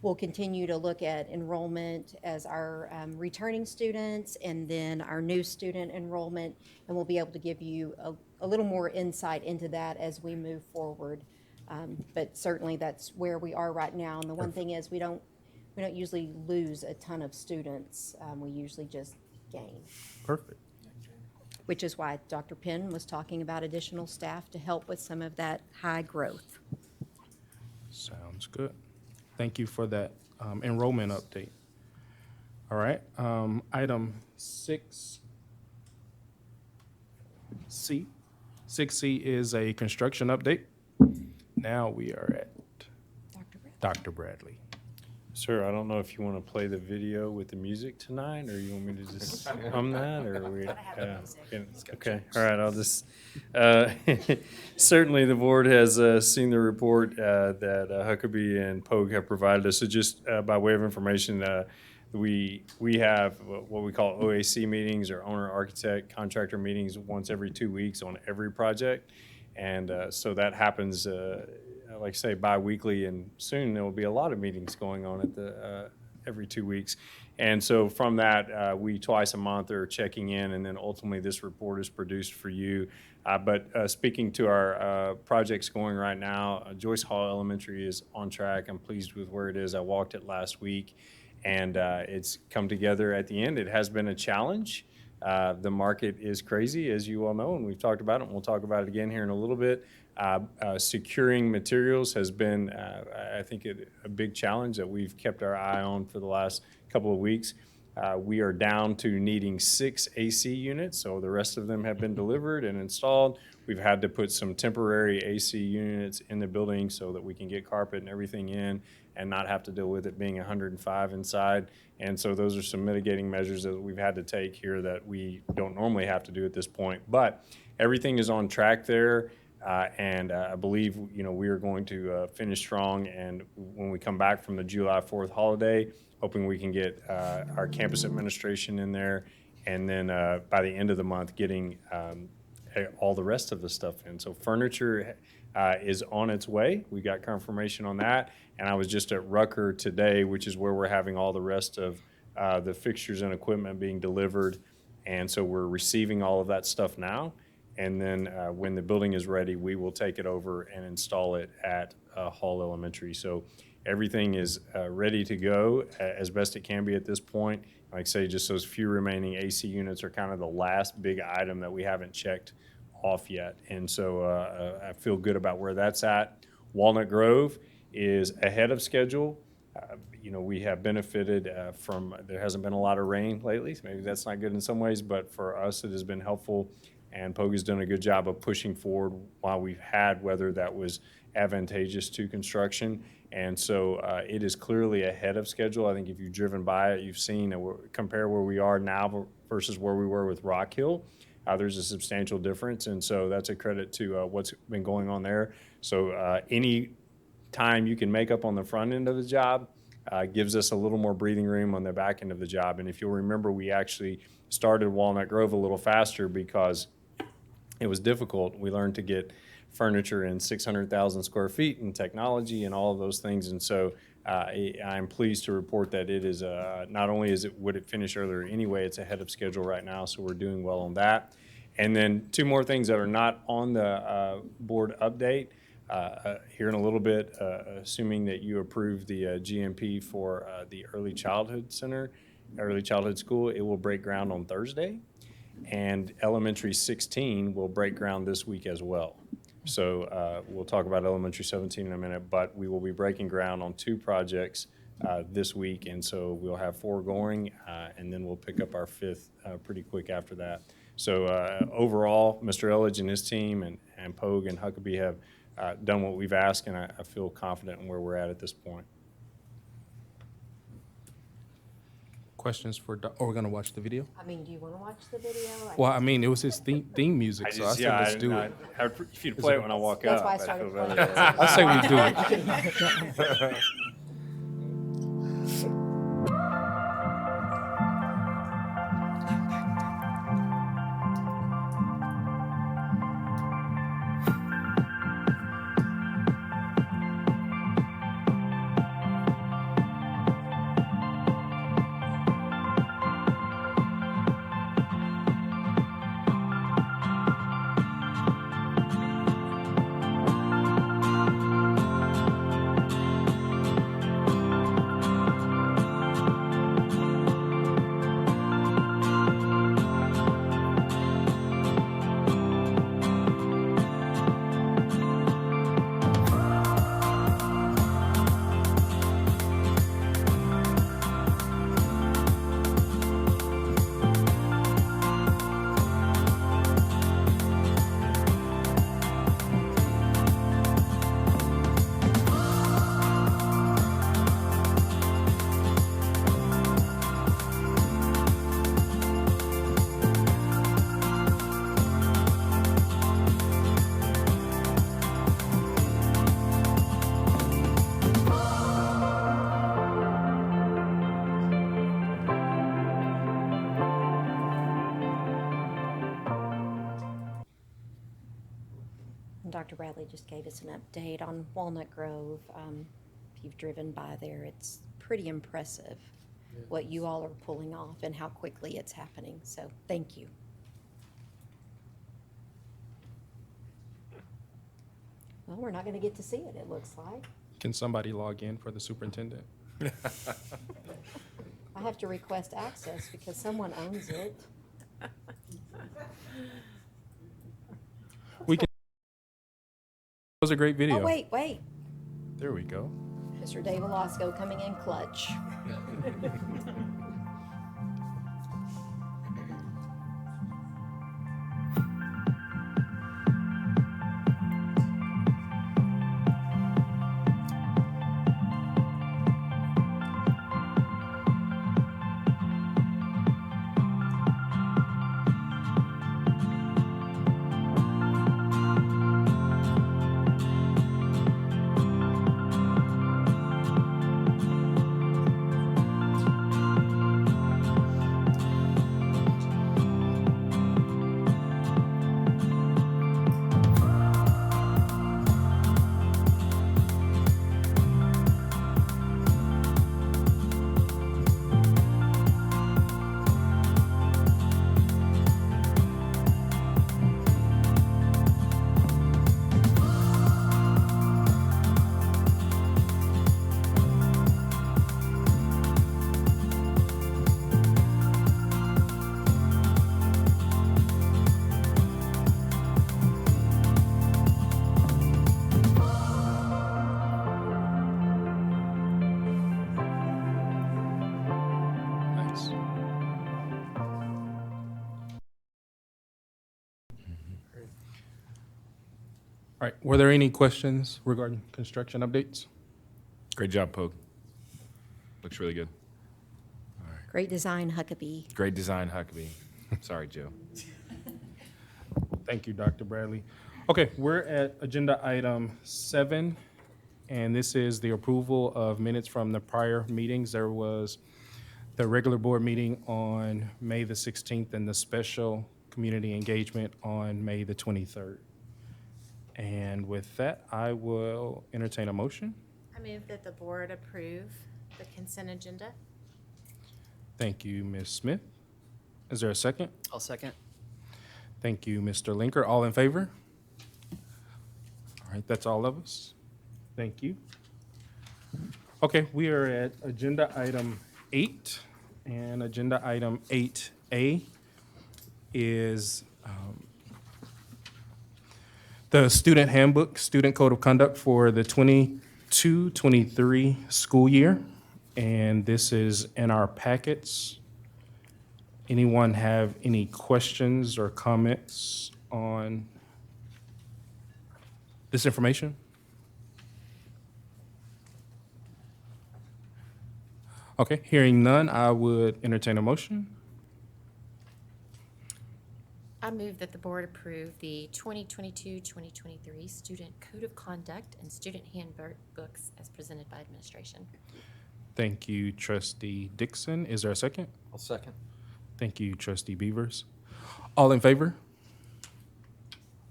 We'll continue to look at enrollment as our returning students and then our new student enrollment, and we'll be able to give you a little more insight into that as we move forward. But certainly that's where we are right now. And the one thing is we don't usually lose a ton of students. We usually just gain. Perfect. Which is why Dr. Penn was talking about additional staff to help with some of that high growth. Sounds good. Thank you for that enrollment update. All right, item 6C. 6C is a construction update. Now we are at Dr. Bradley. Sir, I don't know if you want to play the video with the music tonight, or you want me to just hum that, or we? Okay, all right, I'll just, certainly the board has seen the report that Huckabee and Pogue have provided us. So just by way of information, we have what we call OAC meetings, or owner, architect, contractor meetings, once every 2 weeks on every project. And so that happens, like I say, bi-weekly, and soon there will be a lot of meetings going on at the every 2 weeks. And so from that, we twice a month are checking in, and then ultimately this report is produced for you. But speaking to our projects going right now, Joyce Hall Elementary is on track. I'm pleased with where it is. I walked it last week, and it's come together at the end. It has been a challenge. The market is crazy, as you all know, and we've talked about it, and we'll talk about it again here in a little bit. Securing materials has been, I think, a big challenge that we've kept our eye on for the last couple of weeks. We are down to needing 6 AC units, so the rest of them have been delivered and installed. We've had to put some temporary AC units in the building so that we can get carpet and everything in and not have to deal with it being 105 inside. And so those are some mitigating measures that we've had to take here that we don't normally have to do at this point. But everything is on track there. And I believe, we are going to finish strong. And when we come back from the July 4th holiday, hoping we can get our campus administration in there. And then by the end of the month, getting all the rest of the stuff in. So furniture is on its way. We got confirmation on that. And I was just at Rucker today, which is where we're having all the rest of the fixtures and equipment being delivered. And so we're receiving all of that stuff now. And then when the building is ready, we will take it over and install it at Hall Elementary. So everything is ready to go as best it can be at this point. Like I say, just those few remaining AC units are kind of the last big item that we haven't checked off yet. And so I feel good about where that's at. Walnut Grove is ahead of schedule. We have benefited from, there hasn't been a lot of rain lately, so maybe that's not good in some ways, but for us it has been helpful. and Pogue has done a good job of pushing forward while we've had weather that was advantageous to construction. And so it is clearly ahead of schedule. I think if you've driven by it, you've seen, compare where we are now versus where we were with Rock Hill. There's a substantial difference, and so that's a credit to what's been going on there. So any time you can make up on the front end of the job gives us a little more breathing room on the back end of the job. And if you'll remember, we actually started Walnut Grove a little faster because it was difficult. We learned to get furniture in 600,000 square feet and technology and all of those things. And so I'm pleased to report that it is not only would it finish earlier anyway, it's ahead of schedule right now. So we're doing well on that. And then two more things that are not on the board update. Here in a little bit, assuming that you approve the GMP for the Early Childhood Center, Early Childhood School, it will break ground on Thursday. And Elementary 16 will break ground this week as well. So we'll talk about Elementary 17 in a minute, but we will be breaking ground on 2 projects this week. And so we'll have 4 going, and then we'll pick up our 5th pretty quick after that. So overall, Mr. Elledge and his team and Pogue and Huckabee have done what we've asked, and I feel confident in where we're at this point. Questions for, we're going to watch the video? I mean, do you want to watch the video? Well, I mean, it was his theme music, so I said let's do it. If you'd play it when I walk That's up. why I I'd started feel playing better. it. I say we do it. Dr. Bradley just gave us an update on Walnut Grove. If you've driven by there, it's pretty impressive what you all are pulling off and how quickly it's happening. So thank you. Well, we're not going to get to see it, it looks like. Can somebody log in for the superintendent? I have to request access because someone owns it. We can. It was a great video. Oh, wait. There we go. Mr. Dave Velasco coming in clutch. All right, were there any questions regarding construction updates? Great job, Pogue. Looks really good. Great design, Huckabee. Great design, Huckabee. Sorry, Joe. Thank you, Dr. Bradley. Okay, we're at agenda item 7, and this is the approval of minutes from the prior meetings. There was the regular board meeting on May the 16th and the special community engagement on May the 23rd. And with that, I will entertain a motion. I move that the board approve the consent agenda. Thank you, Ms. Smith. Is there a second? I'll second. Thank you, Mr. Linker. All in favor? All right, that's all of us. Thank you. Okay, we are at agenda item 8, and agenda item 8A is the student handbook, student code of conduct for the 22-23 school year, and this is in our packets. Anyone have any questions or comments on this information? Okay, hearing none, I would entertain a motion. I move that the board approve the 2022-2023 Student Code of Conduct and Student Handbooks as presented by administration. Thank you, Trustee Dixon. Is there a second? I'll second. Thank you, Trustee Beavers. All in favor?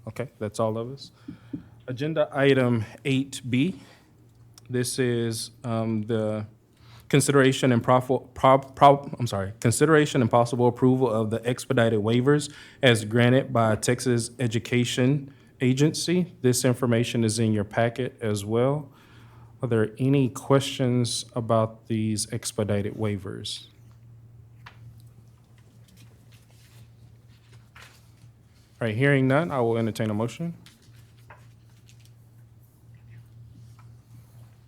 Okay, that's all of us. Agenda item 8B. This is the consideration and consideration and possible approval of the expedited waivers as granted by Texas Education Agency. This information is in your packet as well. Are there any questions about these expedited waivers? All right, hearing none, I will entertain a motion.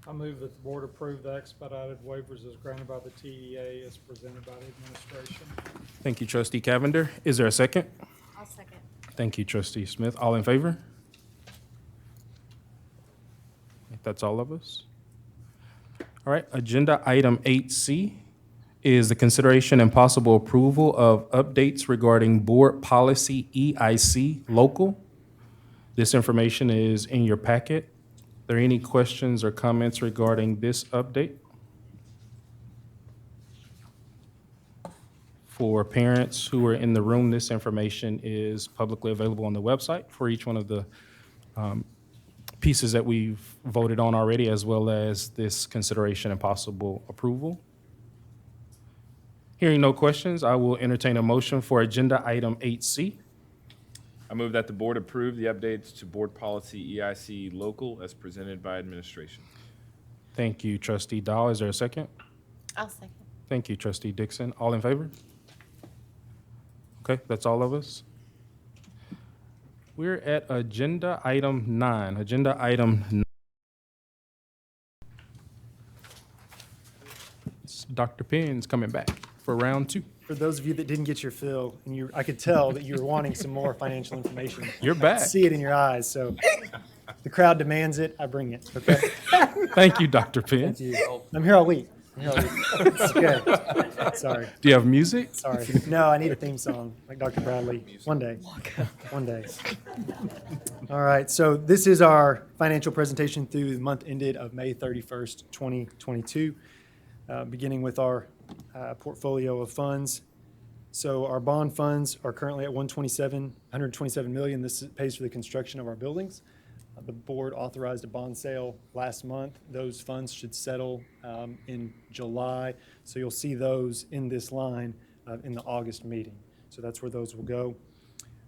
I move that the board approve the expedited waivers as granted by the TEA as presented by the administration. Thank you, Trustee Cavender. Is there a second? I'll second. Thank you, Trustee Smith. All in favor? That's all of us. All right, agenda item 8C is the consideration and possible approval of updates regarding board policy EIC local. This information is in your packet. Are there any questions or comments regarding this update? For parents who are in the room, this information is publicly available on the website for each one of the pieces that we've voted on already, as well as this consideration and possible approval. Hearing no questions, I will entertain a motion for agenda item 8C. I move that the board approve the updates to board policy EIC local as presented by administration. Thank you, Trustee Dahl. Is there a second? I'll second. Thank you, Trustee Dixon. All in favor? Okay, that's all of us. We're at agenda item 9. Agenda item 9. Dr. Penn's coming back for round 2. For those of you that didn't get your fill, and I could tell that you were wanting some more financial information. You're I back. see it in your eyes, so the crowd demands it, I bring it, okay? Thank you, Dr. Penn. Thank you. I'm here all week. It's okay. Sorry, Do you have music? sorry. No, I need a theme song, like Dr. Bradley. One day. One day. All right, so this is our financial presentation through the month ended of May 31st, 2022, beginning with our portfolio of funds. So our bond funds are currently at 127 million. This pays for the construction of our buildings. The board authorized a bond sale last month. Those funds should settle in July. So you'll see those in this line in the August meeting. So that's where those will go.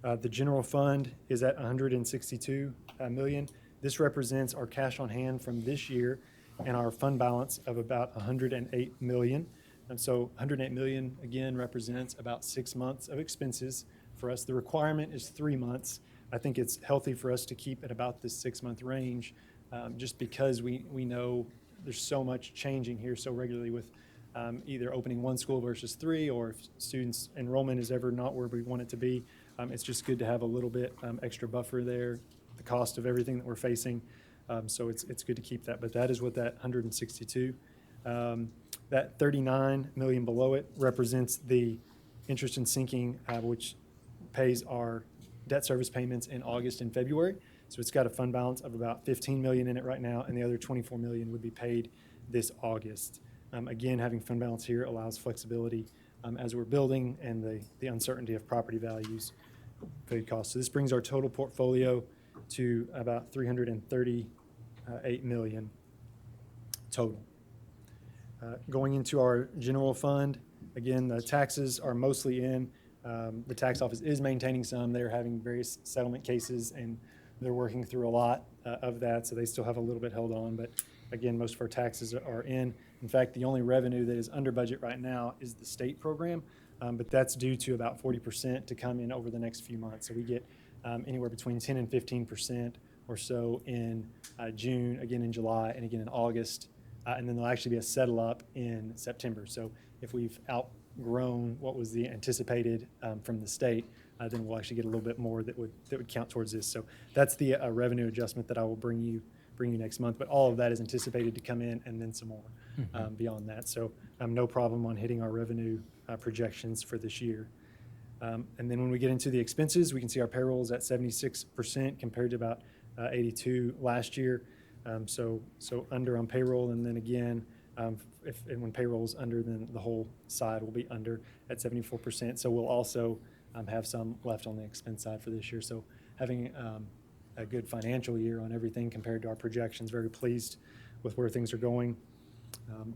The general fund is at 162 million. This represents our cash on hand from this year and our fund balance of about 108 million. And so 108 million, again, represents about 6 months of expenses for us. The requirement is 3 months. I think it's healthy for us to keep at about this 6-month range, just because we know there's so much changing here so regularly with either opening one school versus 3, or if students' enrollment is ever not where we want it to be. It's just good to have a little bit extra buffer there. The cost of everything that we're facing. So it's good to keep that. But that is what that 162. That 39 million below it represents the interest and sinking, which pays our debt service payments in August and February. So it's got a fund balance of about 15 million in it right now, and the other 24 million would be paid this August. Again, having fund balance here allows flexibility as we're building and the uncertainty of property values, food costs. So this brings our total portfolio to about 338 million total. Going into our general fund, again, the taxes are mostly in. The tax office is maintaining some. They're having various settlement cases, and they're working through a lot of that, so they still have a little bit held on. But again, most of our taxes are in. In fact, the only revenue that is under budget right now is the state program, but that's due to about 40% to come in over the next few months. So we get anywhere between 10 and 15% or so in June, again in July, and again in August. And then there'll actually be a settle up in September. So if we've outgrown what was the anticipated from the state, then we'll actually get a little bit more that would count towards this. So that's the revenue adjustment that I will bring you next month. But all of that is anticipated to come in, and then some more beyond that. So no problem on hitting our revenue projections for this year. And then when we get into the expenses, we can see our payroll is at 76% compared to about 82 last year. So under on payroll, and then again, when payroll is under, then the whole side will be under at 74%. So we'll also have some left on the expense side for this year. So having a good financial year on everything compared to our projections. Very pleased with where things are going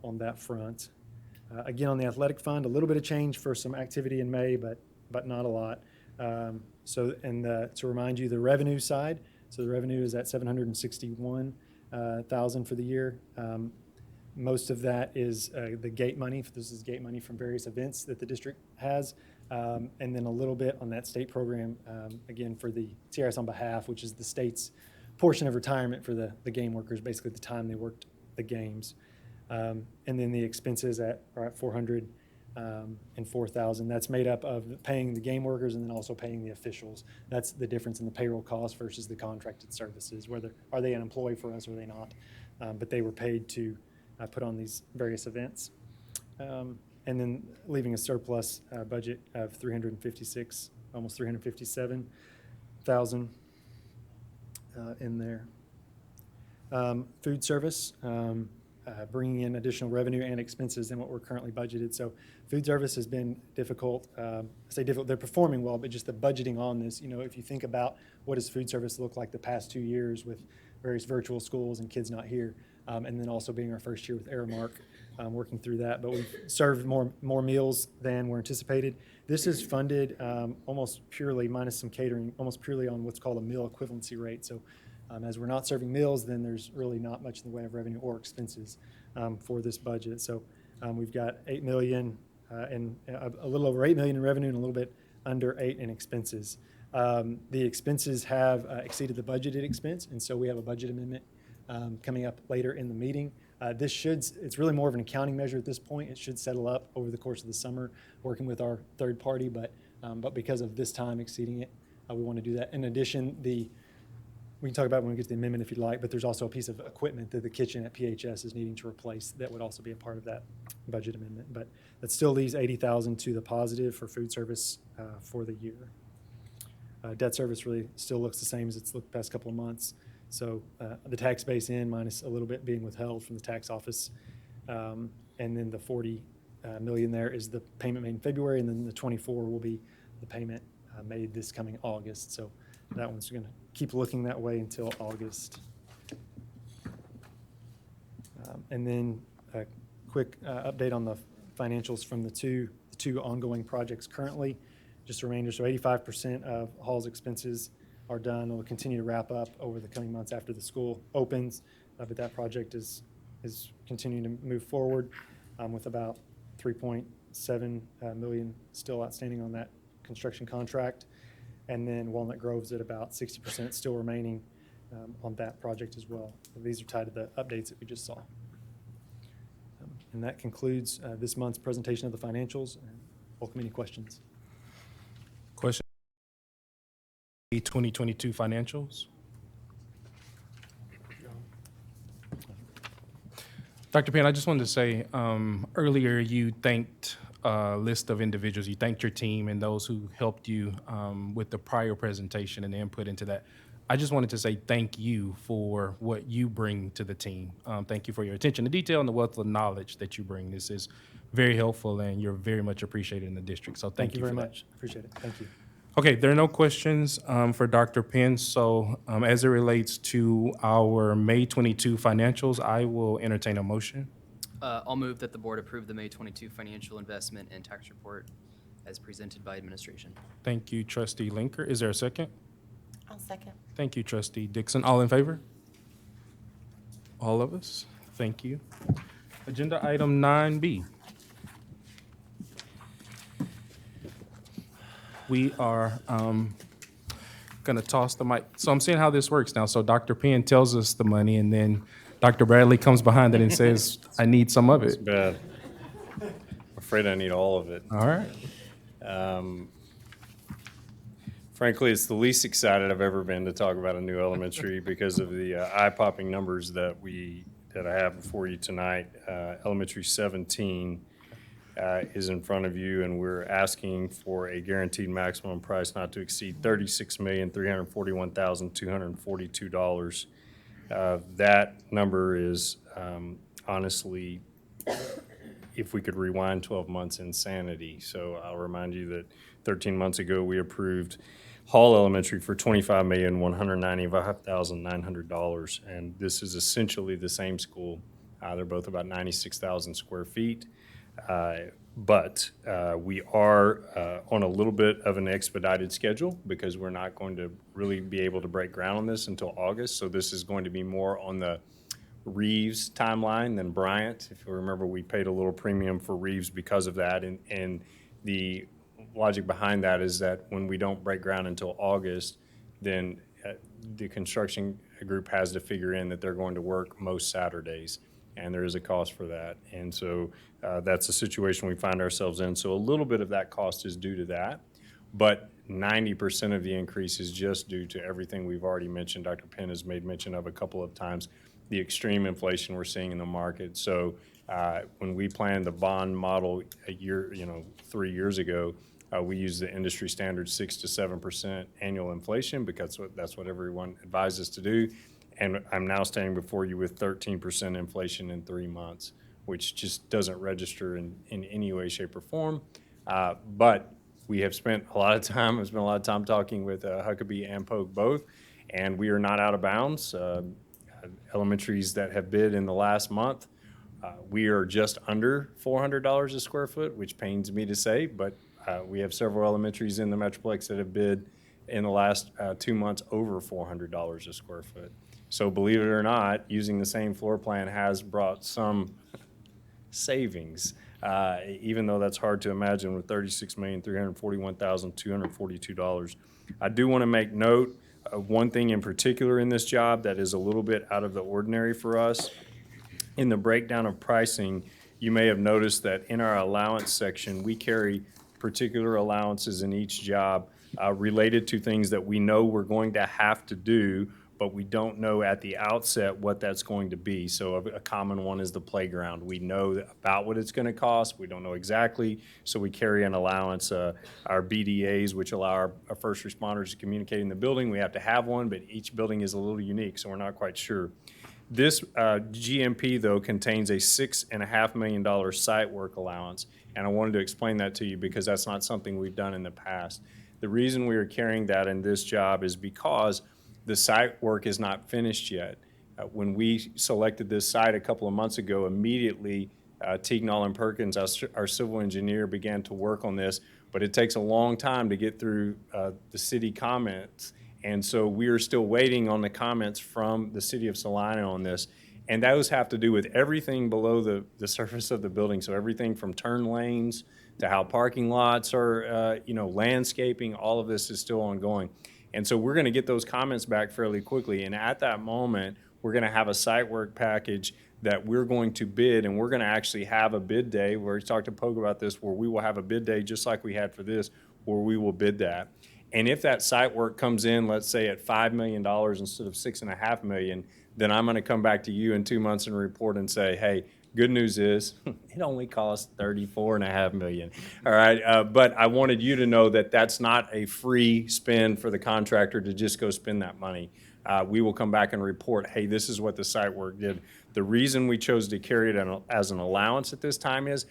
on that front. Again, on the athletic fund, a little bit of change for some activity in May, but not a lot. To remind you, the revenue side, so the revenue is at 761,000 for the year. Most of that is the gate money. This is gate money from various events that the district has. And then a little bit on that state program, again, for the TRS on behalf, which is the state's portion of retirement for the game workers, basically the time they worked the games. And then the expenses are at 404,000. That's made up of paying the game workers and then also paying the officials. That's the difference in the payroll cost versus the contracted services. Whether are they an employee for us or are they not? But they were paid to put on these various events. And then leaving a surplus budget of 356, almost 357,000 in there. Food service, bringing in additional revenue and expenses than what we're currently budgeted. So food service has been difficult. I say difficult, they're performing well, but just the budgeting on this, if you think about what does food service look like the past 2 years with various virtual schools and kids not here, and then also being our first year with Aramark, working through that. But we've served more meals than were anticipated. This is funded almost purely, minus some catering, almost purely on what's called a meal equivalency rate. So as we're not serving meals, then there's really not much in the way of revenue or expenses for this budget. So we've got 8 million and a little over 8 million in revenue and a little bit under 8 in expenses. The expenses have exceeded the budgeted expense, and so we have a budget amendment coming up later in the meeting. It's really more of an accounting measure at this point. It should settle up over the course of the summer, working with our third party, but because of this time exceeding it, we want to do that. In addition, we can talk about it when we get to the amendment if you'd like, but there's also a piece of equipment that the kitchen at PHS is needing to replace that would also be a part of that budget amendment. But that still leaves 80,000 to the positive for food service for the year. Debt service really still looks the same as it's looked the past couple of months. So the tax base in minus a little bit being withheld from the tax office. And then the 40 million there is the payment made in February, and then the 24 will be the payment made this coming August. So that one's going to keep looking that way until August. And then a quick update on the financials from the two ongoing projects currently. Just a reminder, so 85% of Hall's expenses are done. We'll continue to wrap up over the coming months after the school opens, but that project is continuing to move forward with about 3.7 million still outstanding on that construction contract. And then Walnut Grove's at about 60% still remaining on that project as well. These are tied to the updates that we just saw. And that concludes this month's presentation of the financials. Welcome any questions. Question. 2022 financials. Dr. Penn, I just wanted to say, earlier you thanked a list of individuals. You thanked your team and those who helped you with the prior presentation and the input into that. I just wanted to say thank you for what you bring to the team. Thank you for your attention to detail and the wealth of knowledge that you bring. This is very helpful, and you're very much appreciated in the district. So thank you very for that. much. Appreciate it. Thank you. Okay, there are no questions for Dr. Penn. So as it relates to our May 22 financials, I will entertain a motion. I'll move that the board approve the May 22 financial investment and tax report as presented by administration. Thank you, Trustee Linker. Is there a second? I'll second. Thank you, Trustee Dixon. All in favor? All of us? Thank you. Agenda item 9B. We are going to toss the mic. So I'm seeing how this works now. So Dr. Penn tells us the money, and then Dr. Bradley comes behind it and says, I need some of It's it. bad. I'm afraid I need all of it. All right. Frankly, it's the least excited I've ever been to talk about a new elementary because of the eye-popping numbers that I have before you tonight. Elementary 17 is in front of you, and we're asking for a guaranteed maximum price not to exceed $36,341,242. That number is honestly, if we could rewind 12 months, insanity. So I'll remind you that 13 months ago, we approved Hall Elementary for $25,195,900, and this is essentially the same school. They're both about 96,000 square feet. But we are on a little bit of an expedited schedule because we're not going to really be able to break ground on this until August. So this is going to be more on the Reeves timeline than Bryant. If you remember, we paid a little premium for Reeves because of that. And the logic behind that is that when we don't break ground until August, then the construction group has to figure in that they're going to work most Saturdays. And there is a cost for that. And so that's the situation we find ourselves in. So a little bit of that cost is due to that, but 90% of the increase is just due to everything we've already mentioned. Dr. Penn has made mention of a couple of times, the extreme inflation we're seeing in the market. So when we planned the bond model 3 years ago, we used the industry standard 6 to 7% annual inflation because that's what everyone advised us to do. And I'm now standing before you with 13% inflation in 3 months, which just doesn't register in any way, shape, or form. But we have spent a lot of time, I've spent a lot of time talking with Huckabee and Polk both, and we are not out of bounds. Elementaries that have bid in the last month, we are just under $400 a square foot, which pains me to say, but we have several elementaries in the Metroplex that have bid in the last 2 months over $400 a square foot. So believe it or not, using the same floor plan has brought some savings, even though that's hard to imagine with $36,341,242. I do want to make note of one thing in particular in this job that is a little bit out of the ordinary for us. In the breakdown of pricing, you may have noticed that in our allowance section, we carry particular allowances in each job related to things that we know we're going to have to do, but we don't know at the outset what that's going to be. So a common one is the playground. We know about what it's going to cost. We don't know exactly, so we carry an allowance. Our BDAs, which allow our first responders to communicate in the building, we have to have one, but each building is a little unique, so we're not quite sure. This GMP, though, contains a $6.5 million site work allowance, and I wanted to explain that to you because that's not something we've done in the past. The reason we are carrying that in this job is because the site work is not finished yet. When we selected this site a couple of months ago, immediately Teagnall and Perkins, our civil engineer, began to work on this, but it takes a long time to get through the city comments. And so we are still waiting on the comments from the city of Salina on this. And those have to do with everything below the surface of the building. So everything from turn lanes to how parking lots are, landscaping, all of this is still ongoing. And so we're going to get those comments back fairly quickly. And at that moment, we're going to have a site work package that we're going to bid, and we're going to actually have a bid day. We already talked to Pogue about this, where we will have a bid day just like we had for this, where we will bid that. And if that site work comes in, let's say at $5 million instead of $6.5 million, then I'm going to come back to you in 2 months and report and say, hey, Good news is, it only costs $34.5 million. All right, but I wanted you to know that that's not a free spend for the contractor to just go spend that money. We will come back and report, hey, this is what the site work did. The reason we chose to carry it as an allowance at this time is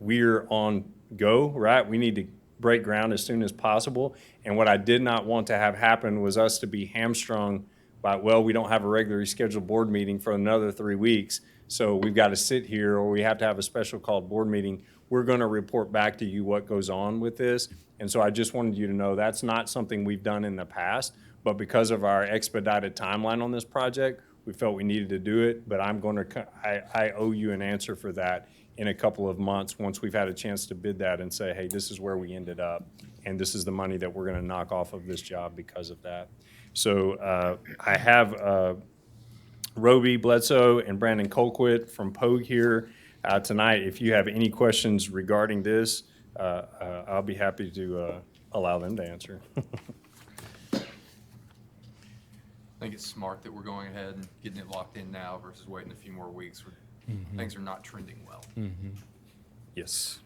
we're on go, right? We need to break ground as soon as possible. And what I did not want to have happen was us to be hamstrung by, well, we don't have a regularly scheduled board meeting for another 3 weeks, so we've got to sit here, or we have to have a special called board meeting. We're going to report back to you what goes on with this. And so I just wanted you to know that's not something we've done in the past, but because of our expedited timeline on this project, we felt we needed to do it. But I owe you an answer for that in a couple of months once we've had a chance to bid that and say, hey, this is where we ended up, and this is the money that we're going to knock off of this job because of that. So I have Roby Bledsoe and Brandon Colquitt from Pogue here tonight. If you have any questions regarding this, I'll be happy to allow them to answer. I think it's smart that we're going ahead and getting it locked in now versus waiting a few more weeks. Things are not trending well. Yes.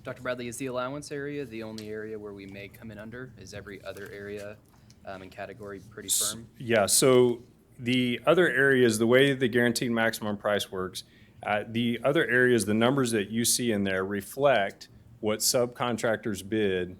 Dr. Bradley, is the allowance area the only area where we may come in under? Is every other area in category pretty firm? Yeah, so the other areas, the way the guaranteed maximum price works, the other areas, the numbers that you see in there reflect what subcontractors bid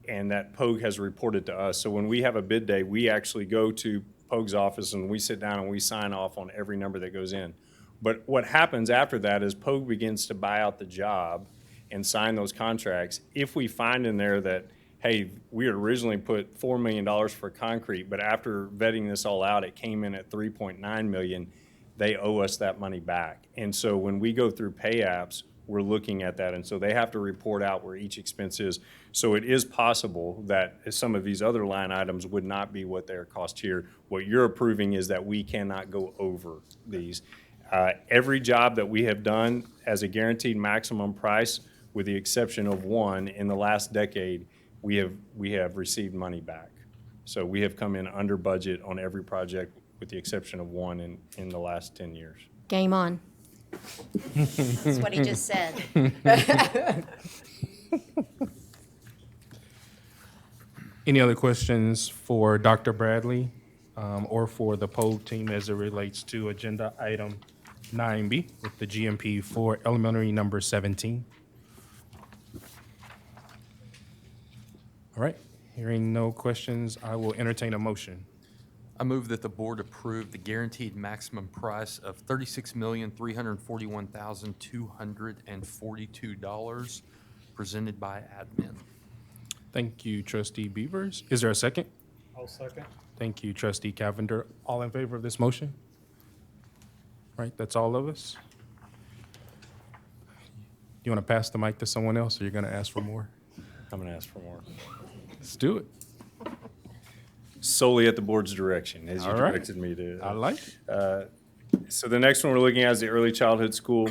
and that Pogue has reported to us. So when we have a bid day, we actually go to Pogue's office and we sit down and we sign off on every number that goes in. But what happens after that is Pogue begins to buy out the job and sign those contracts. If we find in there that, hey, we had originally put $4 million for concrete, but after vetting this all out, it came in at $3.9 million, they owe us that money back. And so when we go through pay apps, we're looking at that. And so they have to report out where each expense is. So it is possible that some of these other line items would not be what their cost here. What you're approving is that we cannot go over these. Every job that we have done as a guaranteed maximum price, with the exception of one in the last decade, we have received money back. So we have come in under budget on every project with the exception of one in the last 10 years. Game on. That's what he just said. Any other questions for Dr. Bradley or for the Pogue team as it relates to agenda item 9B with the GMP for elementary number 17? All right, hearing no questions, I will entertain a motion. I move that the board approve the guaranteed maximum price of $36,341,242 presented by admin. Thank you, Trustee Beavers. Is there a second? I'll second. Thank you, Trustee Cavender. All in favor of this motion? Right, that's all of us. You want to pass the mic to someone else, or you're going to ask for more? I'm going to ask for more. Let's do it. Solely at the board's direction, as you All right. directed me to. I like it. So the next one we're looking at is the early childhood school.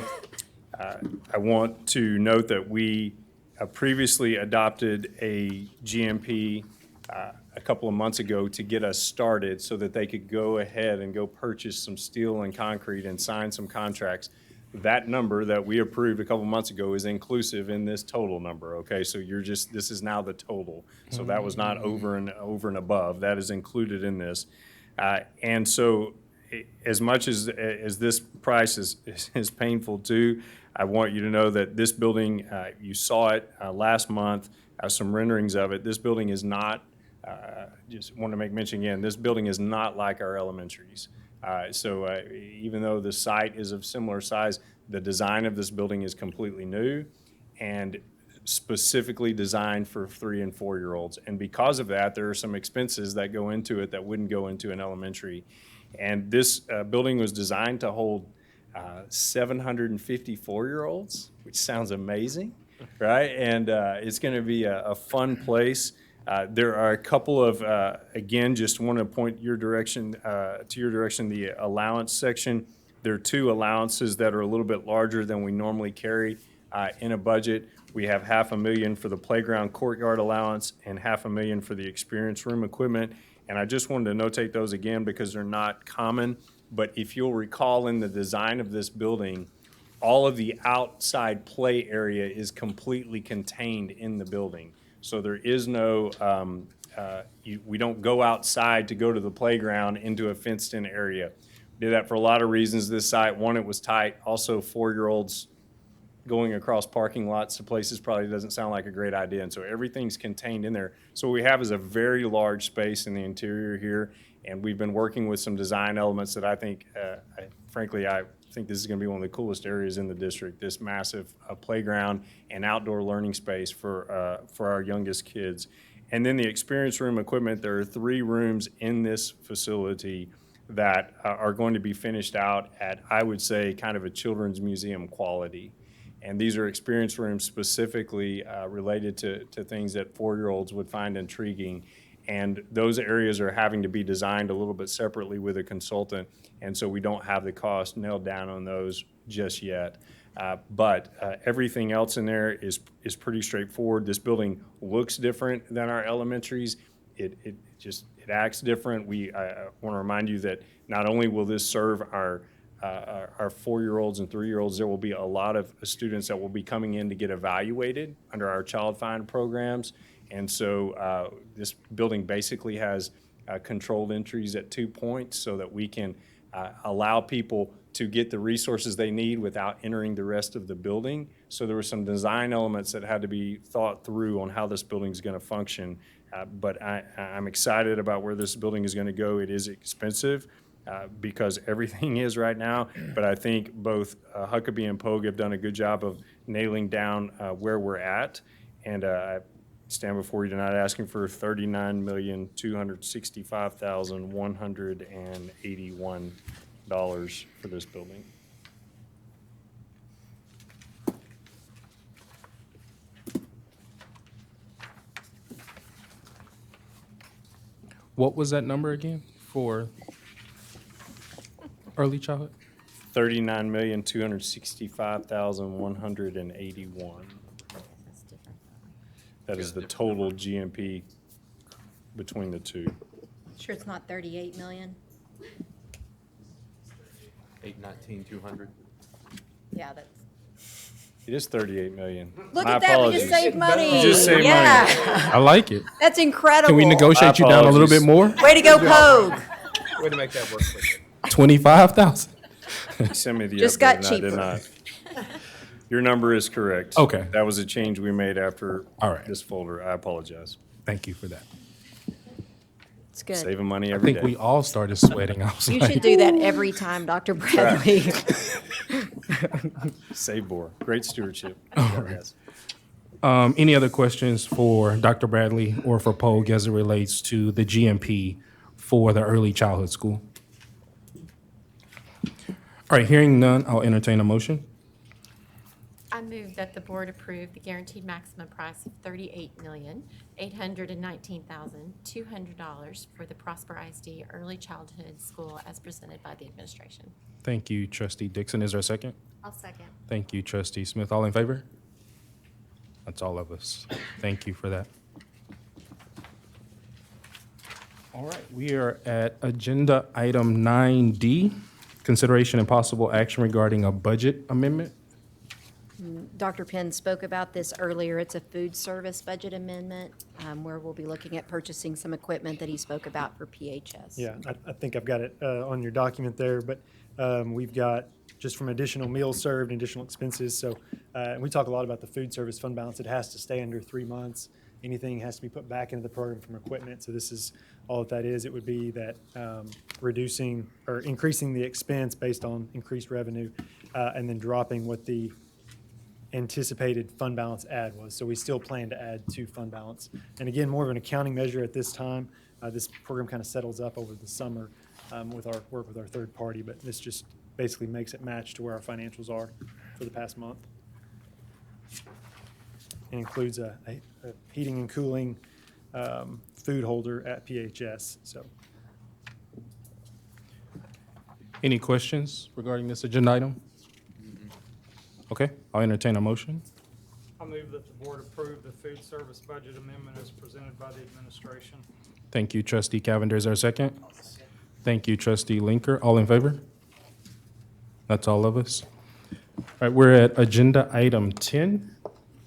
I want to note that we previously adopted a GMP a couple of months ago to get us started so that they could go ahead and go purchase some steel and concrete and sign some contracts. That number that we approved a couple months ago is inclusive in this total number, okay? So this is now the total. So that was not over and above. That is included in this. And so as much as this price is painful too, I want you to know that this building, you saw it last month, some renderings of it. This building is not, just want to make mention again, this building is not like our elementaries. So even though the site is of similar size, the design of this building is completely new and specifically designed for 3- and 4-year-olds. And because of that, there are some expenses that go into it that wouldn't go into an elementary. And this building was designed to hold 754-year-olds, which sounds amazing, right? And it's going to be a fun place. There are a couple of, again, just want to point your direction the allowance section. There are 2 allowances that are a little bit larger than we normally carry in a budget. We have $500,000 for the playground courtyard allowance and $500,000 for the experience room equipment. And I just wanted to notate those again because they're not common. But if you'll recall in the design of this building, all of the outside play area is completely contained in the building. So there is no, we don't go outside to go to the playground into a fenced-in area. Did that for a lot of reasons, this site. One, it was tight. Also, 4-year-olds going across parking lots to places probably doesn't sound like a great idea. And so everything's contained in there. So what we have is a very large space in the interior here. And we've been working with some design elements that I think, frankly, I think this is going to be one of the coolest areas in the district, this massive playground and outdoor learning space for our youngest kids. And then the experience room equipment, there are 3 rooms in this facility that are going to be finished out at, I would say, kind of a children's museum quality. And these are experience rooms specifically related to things that 4-year-olds would find intriguing. And those areas are having to be designed a little bit separately with a consultant. And so we don't have the cost nailed down on those just yet. But everything else in there is pretty straightforward. This building looks different than our elementaries. It acts different. I want to remind you that not only will this serve our 4-year-olds and 3-year-olds, there will be a lot of students that will be coming in to get evaluated under our Child Find programs. And so this building basically has controlled entries at 2 points so that we can allow people to get the resources they need without entering the rest of the building. So there were some design elements that had to be thought through on how this building is going to function. But I'm excited about where this building is going to go. It is expensive because everything is right now. But I think both Huckabee and Pogue have done a good job of nailing down where we're at. And I stand before you tonight asking for $39,265,181 for this building. What was that number again for early childhood? $39,265,181. That is the total GMP between the two. Sure it's not 38 million? 819,200. Yeah, that's. It is 38 million. Look My at that, we apologies. just saved money. You just saved Yeah. money. I like it. That's incredible. Can we negotiate you down a little bit more? Way to go, Pogue. Way to make that work quicker. 25,000? You sent me the Just update got and I cheaper. did not. Your number is correct. Okay. That was a change we made after All right. this folder. I apologize. Thank you for that. It's good. Saving money I every day. think we all started sweating. I was You like, should do that every time, Dr. Bradley. Save more. Great stewardship. Yes. Any other questions for Dr. Bradley or for Pogue as it relates to the GMP for the early childhood school? All right, hearing none, I'll entertain a motion. I move that the board approve the guaranteed maximum price of $38,819,200 for the Prosper ISD Early Childhood School as presented by the administration. Thank you, Trustee Dixon. Is there a second? I'll second. Thank you, Trustee Smith. All in favor? That's all of us. Thank you for that. All right, we are at agenda item 9D, consideration and possible action regarding a budget amendment. Dr. Penn spoke about this earlier. It's a food service budget amendment where we'll be looking at purchasing some equipment that he spoke about for PHS. Yeah, I think I've got it on your document there, but we've got just from additional meals served, additional expenses. So we talk a lot about the food service fund balance. It has to stay under 3 months. Anything has to be put back into the program from equipment. So this is all that is. It would be that reducing or increasing the expense based on increased revenue and then dropping what the anticipated fund balance add was. So we still plan to add to fund balance. And again, more of an accounting measure at this time. This program kind of settles up over the summer with our work with our third party, but this just basically makes it match to where our financials are for the past month. It includes a heating and cooling food holder at PHS. So Any questions regarding this agenda item? Okay, I'll entertain a motion. I move that the board approve the food service budget amendment as presented by the administration. Thank you, Trustee Cavender. Is there a second? Thank you, trustee Linker. All in favor? That's all of us. All right, we're at agenda item 10,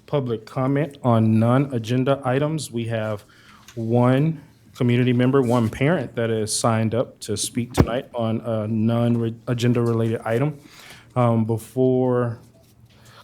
public comment on non-agenda items. We have one community member, one parent that is signed up to speak tonight on a non-agenda related item. Before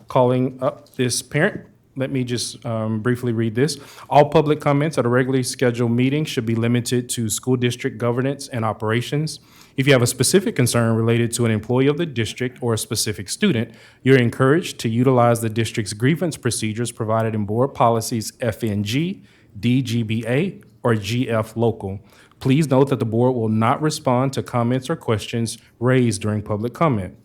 calling up this parent, let me just briefly read this. All public comments at a regularly scheduled meeting should be limited to school district governance and operations. If you have a specific concern related to an employee of the district or a specific student, you're encouraged to utilize the district's grievance procedures provided in board policies FNG, DGBA, or GF local. Please note that the board will not respond to comments or questions raised during public comment.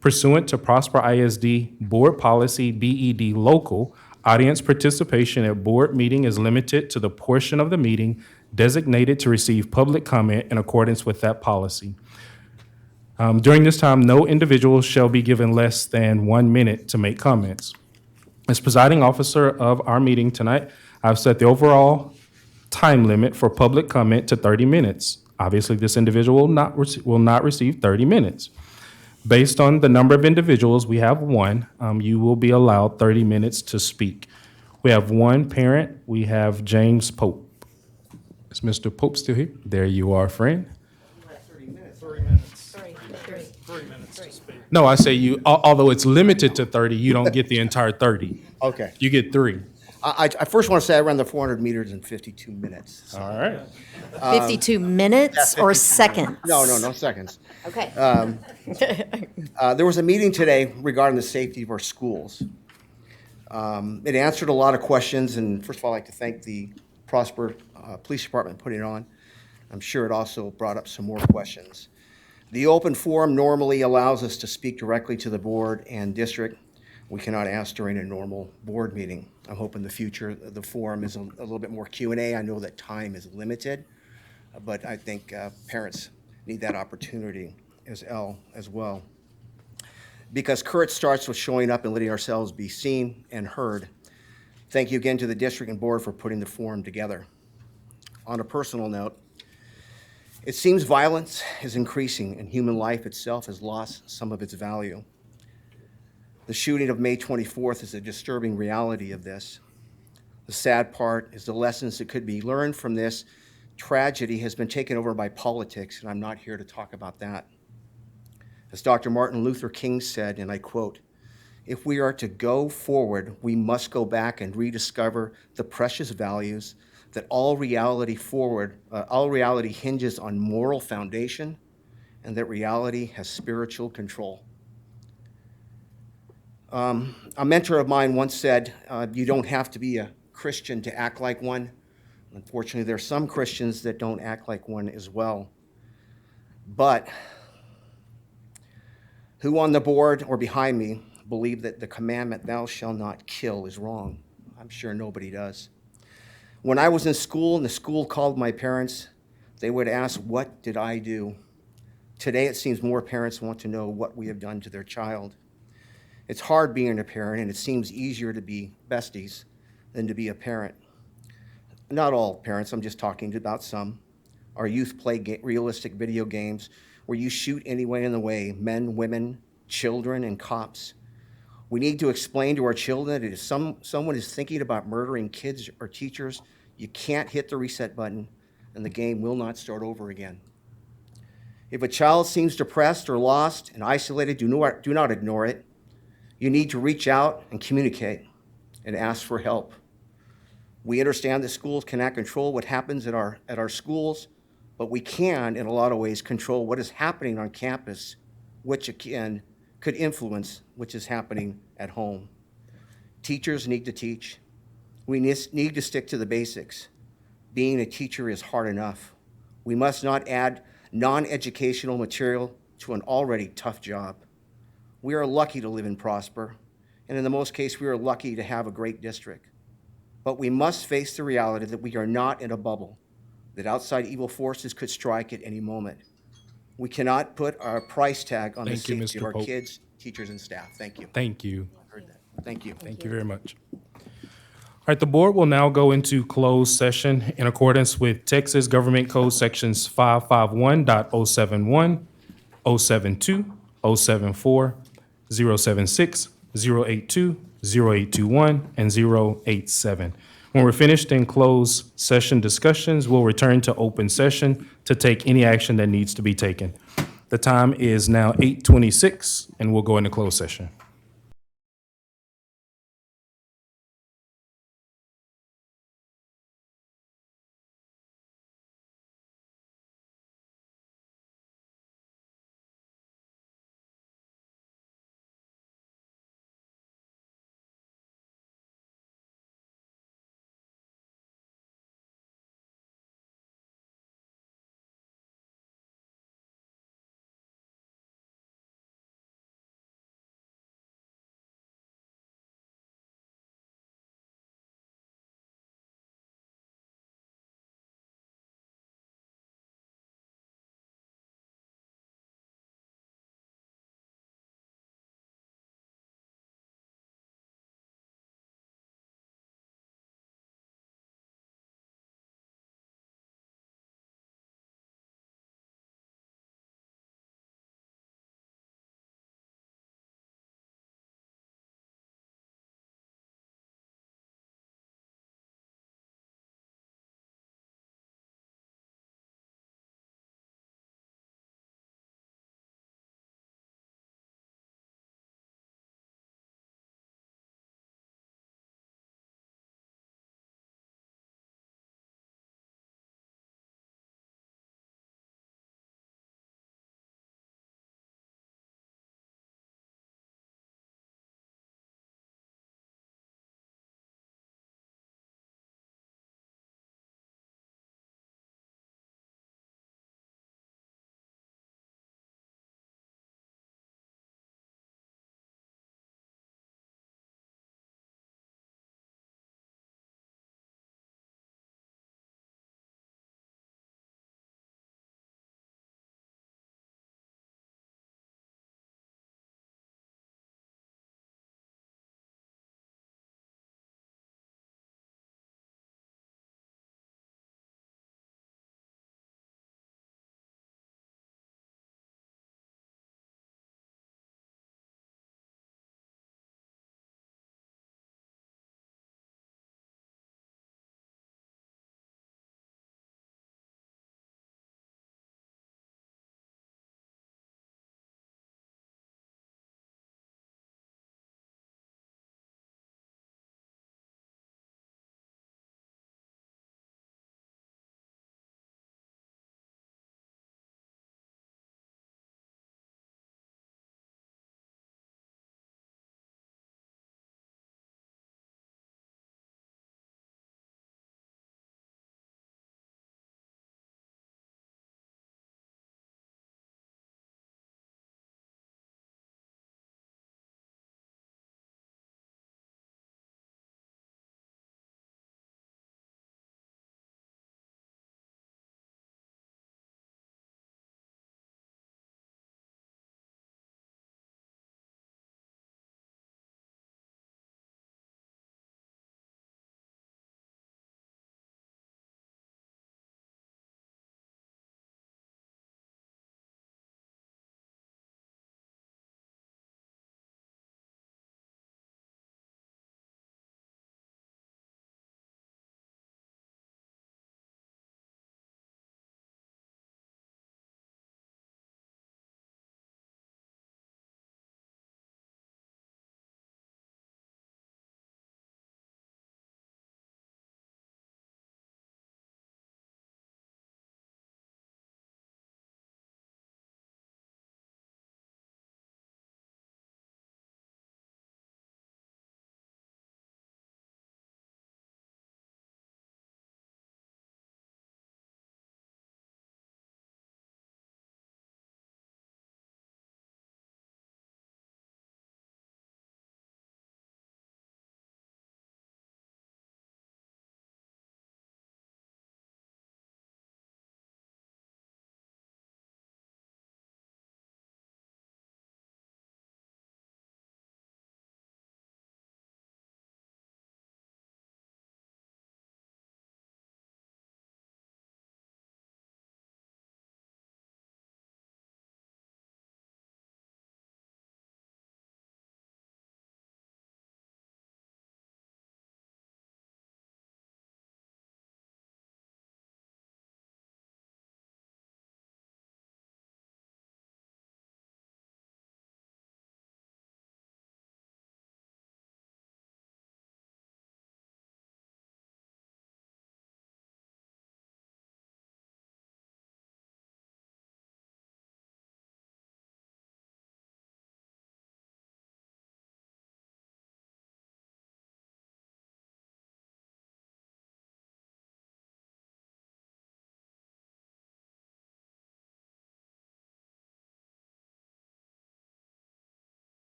Pursuant to Prosper ISD Board Policy BED Local, audience participation at board meeting is limited to the portion of the meeting designated to receive public comment in accordance with that policy. During this time, no individual shall be given less than 1 minute to make comments. As presiding officer of our meeting tonight, I've set the overall time limit for public comment to 30 minutes. Obviously, this individual will not receive 30 minutes. Based on the number of individuals, we have one, you will be allowed 30 minutes to speak. We have one parent. We have James Pope. Is Mr. Pope still here? There you are, friend. 3 minutes. 3 minutes to speak. No, I say you, although it's limited to 30, you don't get the entire 30. Okay. You get 3. I first want to say I ran the 400 meters in 52 minutes. So, All right. 52 minutes or seconds? No seconds. Okay. There was a meeting today regarding the safety of our schools. It answered a lot of questions, and first of all, I'd like to thank the Prosper Police Department for putting it on. I'm sure it also brought up some more questions. The open forum normally allows us to speak directly to the board and district. We cannot ask during a normal board meeting. I hope in the future the forum is a little bit more Q&A. I know that time is limited, but I think parents need that opportunity as well. Because courage starts with showing up and letting ourselves be seen and heard. Thank you again to the district and board for putting the forum together. On a personal note, it seems violence is increasing and human life itself has lost some of its value. The shooting of May 24th is a disturbing reality of this. The sad part is the lessons that could be learned from this tragedy has been taken over by politics, and I'm not here to talk about that. As Dr. Martin Luther King said, and I quote, "If we are to go forward, we must go back and rediscover the precious values that all reality hinges on moral foundation, and that reality has spiritual control." A mentor of mine once said, you don't have to be a Christian to act like one. Unfortunately, there are some Christians that don't act like one as well. But who on the board or behind me believe that the commandment, "Thou shalt not kill," is wrong? I'm sure nobody does. When I was in school and the school called my parents, they would ask, "What did I do?" Today, it seems more parents want to know what we have done to their child. It's hard being a parent, and it seems easier to be besties than to be a parent. Not all parents, I'm just talking about some. Our youth play realistic video games where you shoot anyone in the way, men, women, children, and cops. We need to explain to our children that if someone is thinking about murdering kids or teachers, you can't hit the reset button and the game will not start over again. If a child seems depressed or lost and isolated, do not ignore it. You need to reach out and communicate and ask for help. We understand that schools cannot control what happens at our schools, but we can, in a lot of ways, control what is happening on campus, which again could influence what is happening at home. Teachers need to teach. We need to stick to the basics. Being a teacher is hard enough. We must not add non-educational material to an already tough job. We are lucky to live in Prosper, and in the most case, we are lucky to have a great district. But we must face the reality that we are not in a bubble, that outside evil forces could strike at any moment. We cannot put our price tag on the safety of our kids, teachers, and staff. Thank you. Thank you. Heard that. Thank you. Thank you very much. right, the board will now go into closed session in accordance with Texas Government Code Sections 551.071, 072, 074, 076, 082, 0821, and 087. When we're finished in closed session discussions, we'll return to open session to take any action that needs to be taken. The time is now 8:26, and we'll go into closed session.